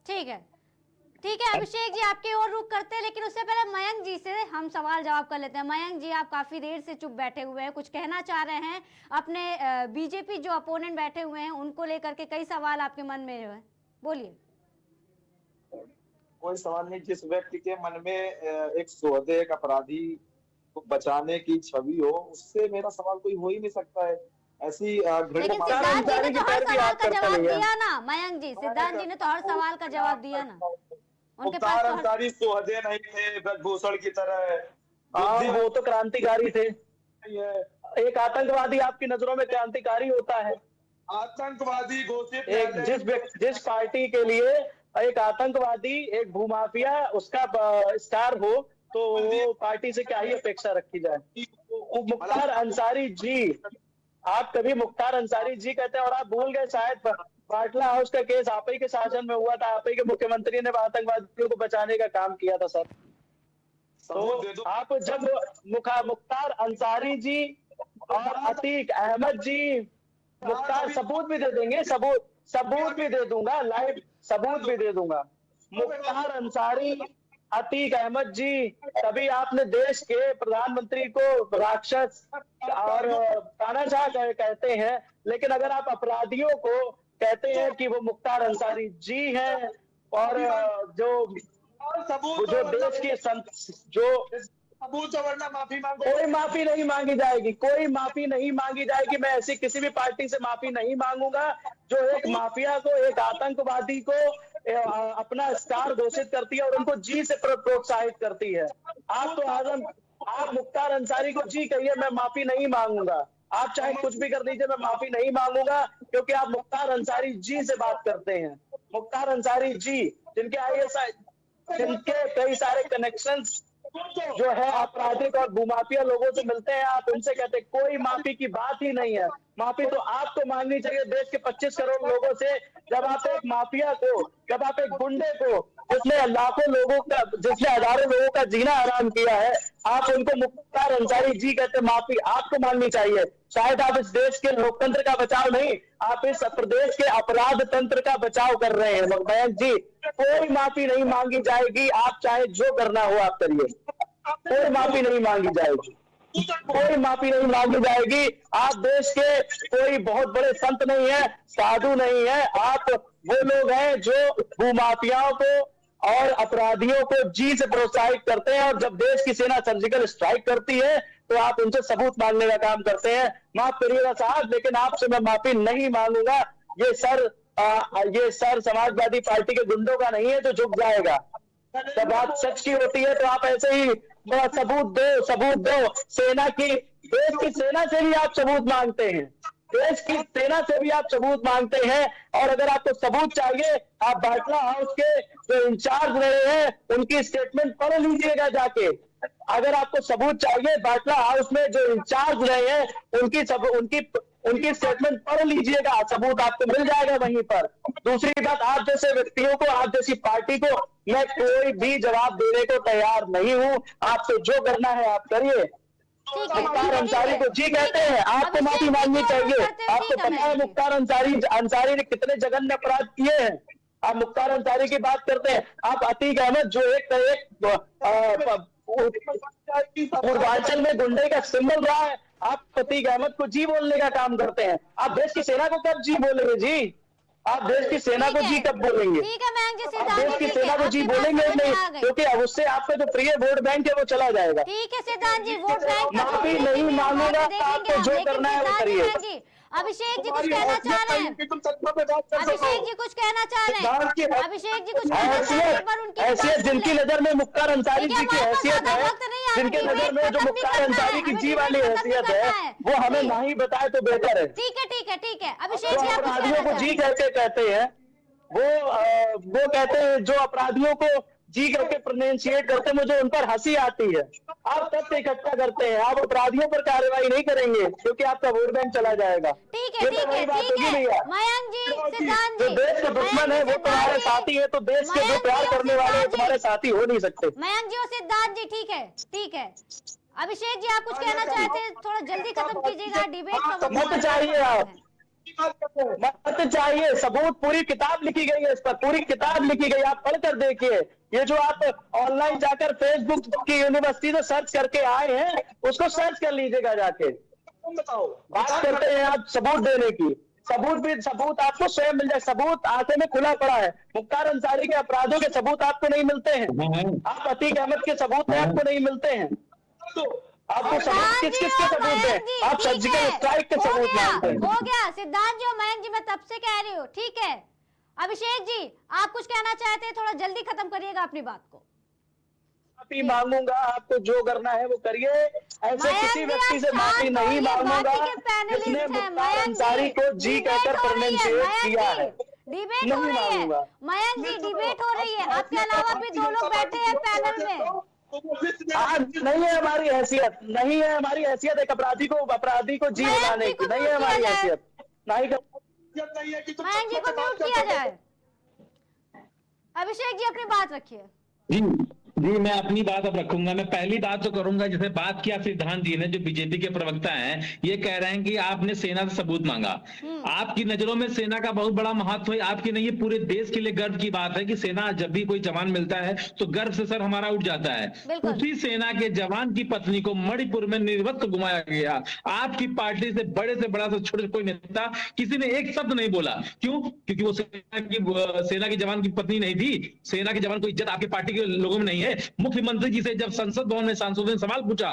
ठीक है, ठीक है अभिषेक जी, आपकी ओर रुख करते हैं, लेकिन उससे पहले मयंक जी से हम सवाल जवाब कर लेते हैं। मयंक जी, आप काफी देर से चुप बैठे हुए हैं, कुछ कहना चाह रहे हैं अपने बीजेपी जो अपोनेंट बैठे हुए हैं उनको लेकर के? कई सवाल आपके मन में है, बोलिए।
कोई सवाल नहीं। जिस व्यक्ति के मन में एक सोहदे, एक अपराधी को बचाने की छवि हो, उससे मेरा सवाल कोई हो ही नहीं सकता है। ऐसी
लेकिन सिद्धार्थ जी ने तो हर सवाल का जवाब दिया ना मयंक जी, सिद्धार्थ जी ने तो हर सवाल का जवाब दिया ना। उनके पास
अंसारी सोहदे नहीं थे ब्रजभूषण की तरह।
वो तो क्रांतिकारी थे। एक आतंकवादी आपकी नजरों में क्रांतिकारी होता है?
आतंकवादी घोषित
जिस पार्टी के लिए एक आतंकवादी, एक भूमाफिया उसका स्टार हो, तो वो पार्टी से क्या ही अपेक्षा रखी जाए? मुख्तार अंसारी जी, आप कभी मुख्तार अंसारी जी कहते हैं और आप भूल गए शायद बाटला हाउस का केस आप ही के शासन में हुआ था, आप ही के मुख्यमंत्री ने आतंकवादियों को बचाने का काम किया था सर। तो आप जब मुख्तार अंसारी जी और अतीक अहमद जी, मुख्तार सबूत भी दे देंगे, सबूत भी दे दूंगा, लाइव सबूत भी दे दूंगा। मुख्तार अंसारी, अतीक अहमद जी, तभी आपने देश के प्रधानमंत्री को राक्षस और तानाशाह कहते हैं, लेकिन अगर आप अपराधियों को कहते हैं कि वो मुख्तार अंसारी जी हैं, और जो देश के सबूत वरना माफी मांगो। कोई माफी नहीं मांगी जाएगी, कोई माफी नहीं मांगी जाएगी। मैं ऐसी किसी भी पार्टी से माफी नहीं मांगूंगा जो एक माफिया को, एक आतंकवादी को अपना स्टार घोषित करती है और उनको जी से प्रोत्साहित करती है। आप मुख्तार अंसारी को जी कहिए, मैं माफी नहीं मांगूंगा। आप चाहे कुछ भी कर दीजिए, मैं माफी नहीं मांगूंगा, क्योंकि आप मुख्तार अंसारी जी से बात करते हैं। मुख्तार अंसारी जी, जिनके कई सारे कनेक्शंस जो है आपराधिक और भूमाफिया लोगों से मिलते हैं, आप उनसे कहते हैं कोई माफी की बात ही नहीं है। माफी तो आपको मांगनी चाहिए देश के 25 करोड़ लोगों से। जब आप एक माफिया को, जब आप एक गुंडे को, जिसने लाखों लोगों का, जिसने हजारों लोगों का जीना हराम किया है, आप उनको मुख्तार अंसारी जी कहते, माफी आपको मांगनी चाहिए। शायद आप इस देश के लोकतंत्र का बचाव नहीं, आप इस प्रदेश के अपराध तंत्र का बचाव कर रहे हैं। मयंक जी, कोई माफी नहीं मांगी जाएगी, आप चाहे जो करना हो आप करिए, कोई माफी नहीं मांगी जाएगी, कोई माफी नहीं मांगी जाएगी। आप देश के कोई बहुत बड़े संत नहीं है, साधु नहीं है, आप वो लोग हैं जो भूमाफियाओं को और अपराधियों को जी से प्रोत्साहित करते हैं, और जब देश की सेना सर्जिकल स्ट्राइक करती है तो आप उनसे सबूत मांगने का काम करते हैं। माफ करिएगा साहब, लेकिन आपसे मैं माफी नहीं मांगूंगा। ये सर समाजवादी पार्टी के गुंडों का नहीं है जो झुक जाएगा। जब बात सच की होती है तो आप ऐसे ही सबूत दो। सेना की, देश की सेना से भी आप सबूत मांगते हैं, देश की सेना से भी आप सबूत मांगते हैं। और अगर आपको सबूत चाहिए, आप बाटला हाउस के जो इंचार्ज रहे हैं उनकी स्टेटमेंट पढ़ लीजिएगा जाके। अगर आपको सबूत चाहिए, बाटला हाउस में जो इंचार्ज रहे हैं उनकी स्टेटमेंट पढ़ लीजिएगा, सबूत आपको मिल जाएगा वहीं पर। दूसरी बात, आप जैसे व्यक्तियों को, आप जैसी पार्टी को मैं कोई भी जवाब देने को तैयार नहीं हूं। आपको जो करना है आप करिए। मुख्तार अंसारी को जी कहते हैं, आपको माफी मांगनी चाहिए। आपको पता है मुख्तार अंसारी ने कितने जघन्य अपराध किए हैं। आप मुख्तार अंसारी की बात करते हैं। आप अतीक अहमद जो एक पूर्वांचल में गुंडे का सिंबल रहा है, आप अतीक अहमद को जी बोलने का काम करते हैं। आप देश की सेना को कब जी बोलेंगे जी? आप देश की सेना को जी कब बोलेंगे? आप देश की सेना को जी बोलेंगे नहीं, क्योंकि अब उससे आपका जो प्रिय वोट बैंक है वो चला जाएगा।
ठीक है सिद्धांत जी, वोट बैंक
माफी नहीं मांगूंगा, आपको जो करना है वो करिए।
अभिषेक जी कुछ कहना चाह रहे हैं? अभिषेक जी कुछ कहना चाह रहे हैं? अभिषेक जी कुछ कहना चाह रहे हैं? पर उनकी
हैसियत जिनकी नजर में मुख्तार अंसारी जी की हैसियत है, जिनके नजर में जो मुख्तार अंसारी की जी वाली हैसियत है, वो हमें नहीं बताए तो बेहतर है।
ठीक है ठीक है ठीक है। अभिषेक जी
अपराधियों को जी कहते हैं, वो कहते हैं, जो अपराधियों को जी करके प्रोनाउंसिएट करते, मुझे उन पर हंसी आती है। आप तथ्य इकट्ठा करते हैं, आप अपराधियों पर कार्रवाई नहीं करेंगे क्योंकि आपका वोट बैंक चला जाएगा।
ठीक है ठीक है ठीक है। मयंक जी, सिद्धांत जी,
जो देश के दुश्मन है वो तुम्हारे साथी है, तो देश के जो प्यार करने वाले हैं तुम्हारे साथी हो नहीं सकते।
मयंक जी और सिद्धांत जी, ठीक है ठीक है। अभिषेक जी आप कुछ कहना चाहते हैं? थोड़ा जल्दी खत्म कीजिएगा, डिबेट
मत चाहिए, आप मत चाहिए। सबूत, पूरी किताब लिखी गई है इस पर, पूरी किताब लिखी गई, आप पढ़ कर देखिए। ये जो आप ऑनलाइन जाकर फेसबुक की यूनिवर्सिटी से सर्च करके आए हैं, उसको सर्च कर लीजिएगा जाके। बात करते हैं आप सबूत देने की, सबूत आपको स्वयं मिल जाए। सबूत आंखें में खुला पड़ा है। मुख्तार अंसारी के अपराधों के सबूत आपको नहीं मिलते हैं, आप अतीक अहमद के सबूत में आपको नहीं मिलते हैं। आपको सबूत किसके सबूत है? आप सर्जिकल स्ट्राइक के सबूत मांगते हैं।
हो गया सिद्धांत जी और मयंक जी, मैं तब से कह रही हूँ, ठीक है। अभिषेक जी आप कुछ कहना चाहते हैं? थोड़ा जल्दी खत्म करिएगा अपनी बात को।
माफी मांगूंगा, आपको जो करना है वो करिए। ऐसे किसी व्यक्ति से माफी नहीं मांगूंगा जिसने मुख्तार अंसारी को जी कहकर प्रोनाउंसिएट किया है।
डिबेट हो रही है मयंक जी, डिबेट हो रही है। आपके अलावा भी 2 लोग बैठे हैं पैनल में।
आज नहीं है हमारी हैसियत, नहीं है हमारी हैसियत एक अपराधी को जी बुलाने की, नहीं है हमारी हैसियत। नहीं
हैसियत नहीं है कि तुम
मयंक जी को
सच-सच
म्यूट
बात
किया
कर
जाए। अभिषेक जी अपनी बात रखिए।
जी जी, मैं अपनी बात अब रखूंगा। मैं पहली बात तो करूंगा, जैसे बात किया सिद्धांत जी ने, जो बीजेपी के प्रवक्ता हैं, ये कह रहे हैं कि आपने सेना से सबूत मांगा। आपकी नजरों में सेना का बहुत बड़ा महत्व है, आपकी नहीं, ये पूरे देश के लिए गर्व की बात है कि सेना जब भी कोई जवान मिलता है तो गर्व से सर हमारा उठ जाता है।
बिल्कुल।
उसी सेना के जवान की पत्नी को मणिपुर में निर्वस्त्र घुमाया गया। आपकी पार्टी से बड़े से बड़ा से छोटे से कोई नेता किसी ने एक शब्द नहीं बोला। क्यों? क्योंकि वो सेना की जवान की पत्नी नहीं थी। सेना के जवान को इज्जत आपकी पार्टी के लोगों में नहीं है। मुख्यमंत्री जी से जब संसद भवन में सांसदों ने सवाल पूछा,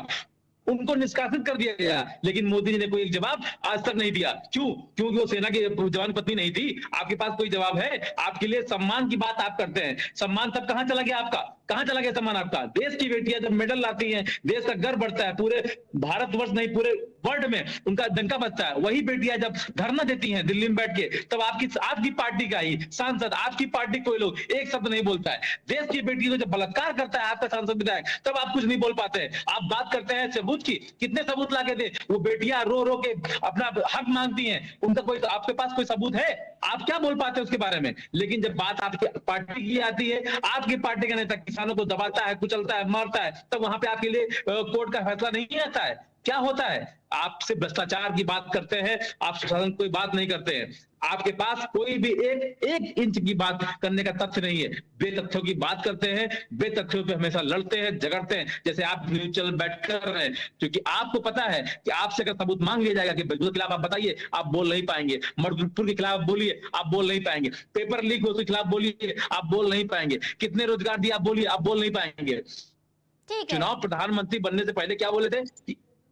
उनको निष्कासित कर दिया गया, लेकिन मोदी जी ने कोई एक जवाब आज तक नहीं दिया। क्यों? क्योंकि वो सेना की जवान पत्नी नहीं थी। आपके पास कोई जवाब है? आपके लिए सम्मान की बात आप करते हैं, सम्मान तब कहां चला गया आपका? कहां चला गया सम्मान आपका? देश की बेटियां जब मेडल लाती हैं, देश का गर्व बढ़ता है, पूरे भारतवर्ष नहीं पूरे वर्ल्ड में उनका डंका बजता है। वही बेटियां जब धरना देती हैं दिल्ली में बैठ के, तब आपकी पार्टी का ही सांसद, आपकी पार्टी कोई लोग एक शब्द नहीं बोलता है। देश की बेटी को जब बलात्कार करता है आपका सांसद विधायक, तब आप कुछ नहीं बोल पाते हैं। आप बात करते हैं सबूत की, कितने सबूत लाके दे? वो बेटियां रो रो के अपना हक मांगती हैं, उनका कोई, आपके पास कोई सबूत है? आप क्या बोल पाते हैं उसके बारे में? लेकिन जब बात आपकी पार्टी की आती है, आपकी पार्टी का नेता किसानों को दबाता है, कुचलता है, मारता है, तब वहां पे आपके लिए कोर्ट का फैसला नहीं आता है। क्या होता है? आपसे भ्रष्टाचार की बात करते हैं, आप सुशासन कोई बात नहीं करते हैं। आपके पास कोई भी एक इंच की बात करने का तथ्य नहीं है। बेतथ्यों की बात करते हैं, बेतथ्यों पे हमेशा लड़ते हैं, झगड़ते हैं, जैसे आप न्यूज चैनल बैठ कर रहे हैं। क्योंकि आपको पता है कि आपसे अगर सबूत मांग लिया जाएगा कि बलबीर के खिलाफ आप बताइए, आप बोल नहीं पाएंगे। मर्दपुर के खिलाफ बोलिए, आप बोल नहीं पाएंगे। पेपर लीक हो उसके खिलाफ बोलिए, आप बोल नहीं पाएंगे। कितने रोजगार दिए आप बोलिए, आप बोल नहीं पाएंगे।
ठीक है,
चुनाव प्रधानमंत्री बनने से पहले क्या बोले थे?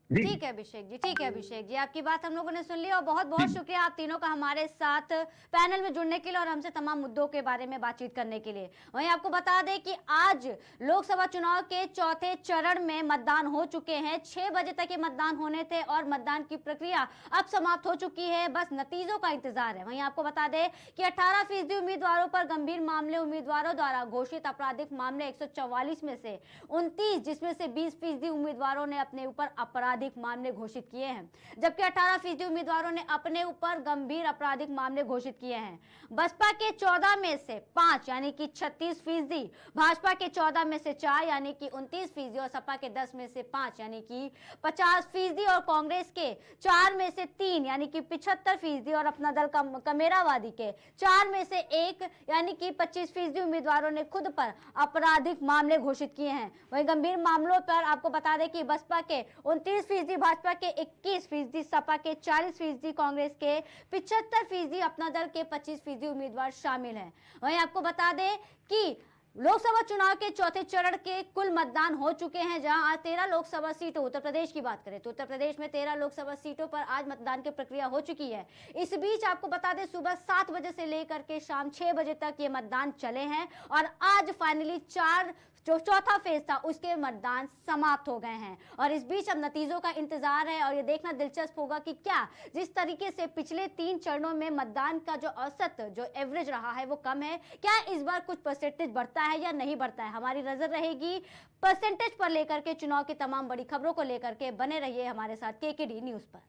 ठीक है अभिषेक जी, ठीक है अभिषेक जी, आपकी बात हम लोगों ने सुन ली और बहुत बहुत शुक्रिया आप तीनों का हमारे साथ पैनल में जुड़ने के लिए और हमसे तमाम मुद्दों के बारे में बातचीत करने के लिए। वहीं आपको बता दें कि आज लोकसभा चुनाव के चौथे चरण में मतदान हो चुके हैं। 6 बजे तक ये मतदान होने थे और मतदान की प्रक्रिया अब समाप्त हो चुकी है, बस नतीजों का इंतजार है। वहीं आपको बता दें कि 18% उम्मीदवारों पर गंभीर मामले, उम्मीदवारों द्वारा घोषित आपराधिक मामले 144 में से 29, जिसमें से 20% उम्मीदवारों ने अपने ऊपर आपराधिक मामले घोषित किए हैं, जबकि 18% उम्मीदवारों ने अपने ऊपर गंभीर आपराधिक मामले घोषित किए हैं। बसपा के 14 में से 5 यानी कि 36%, भाजपा के 14 में से 4 यानी कि 29% और सपा के 10 में से 5 यानी कि 50% और कांग्रेस के 4 में से 3 यानी कि 75% और अपना दल कमेरावादी के 4 में से 1 यानी कि 25% उम्मीदवारों ने खुद पर आपराधिक मामले घोषित किए हैं। वहीं गंभीर मामलों पर आपको बता दें कि बसपा के 29%, भाजपा के 21%, सपा के 40%, कांग्रेस के 75%, अपना दल के 25% उम्मीदवार शामिल हैं। वहीं आपको बता दें कि लोकसभा चुनाव के चौथे चरण के कुल मतदान हो चुके हैं, जहां आज 13 लोकसभा सीटों, उत्तर प्रदेश की बात करें तो उत्तर प्रदेश में 13 लोकसभा सीटों पर आज मतदान की प्रक्रिया हो चुकी है। इस बीच आपको बता दें सुबह 7 बजे से लेकर के शाम 6 बजे तक ये मतदान चले हैं और आज फाइनली जो चौथा फेज था उसके मतदान समाप्त हो गए हैं। और इस बीच अब नतीजों का इंतजार है और ये देखना दिलचस्प होगा कि क्या जिस तरीके से पिछले 3 चरणों में मतदान का जो औसत, जो एवरेज रहा है वो कम है, क्या इस बार कुछ परसेंटेज बढ़ता है या नहीं बढ़ता है। हमारी नजर रहेगी परसेंटेज पर लेकर के, चुनाव की तमाम बड़ी खबरों को लेकर के। बने रहिए हमारे साथ KKD न्यूज पर।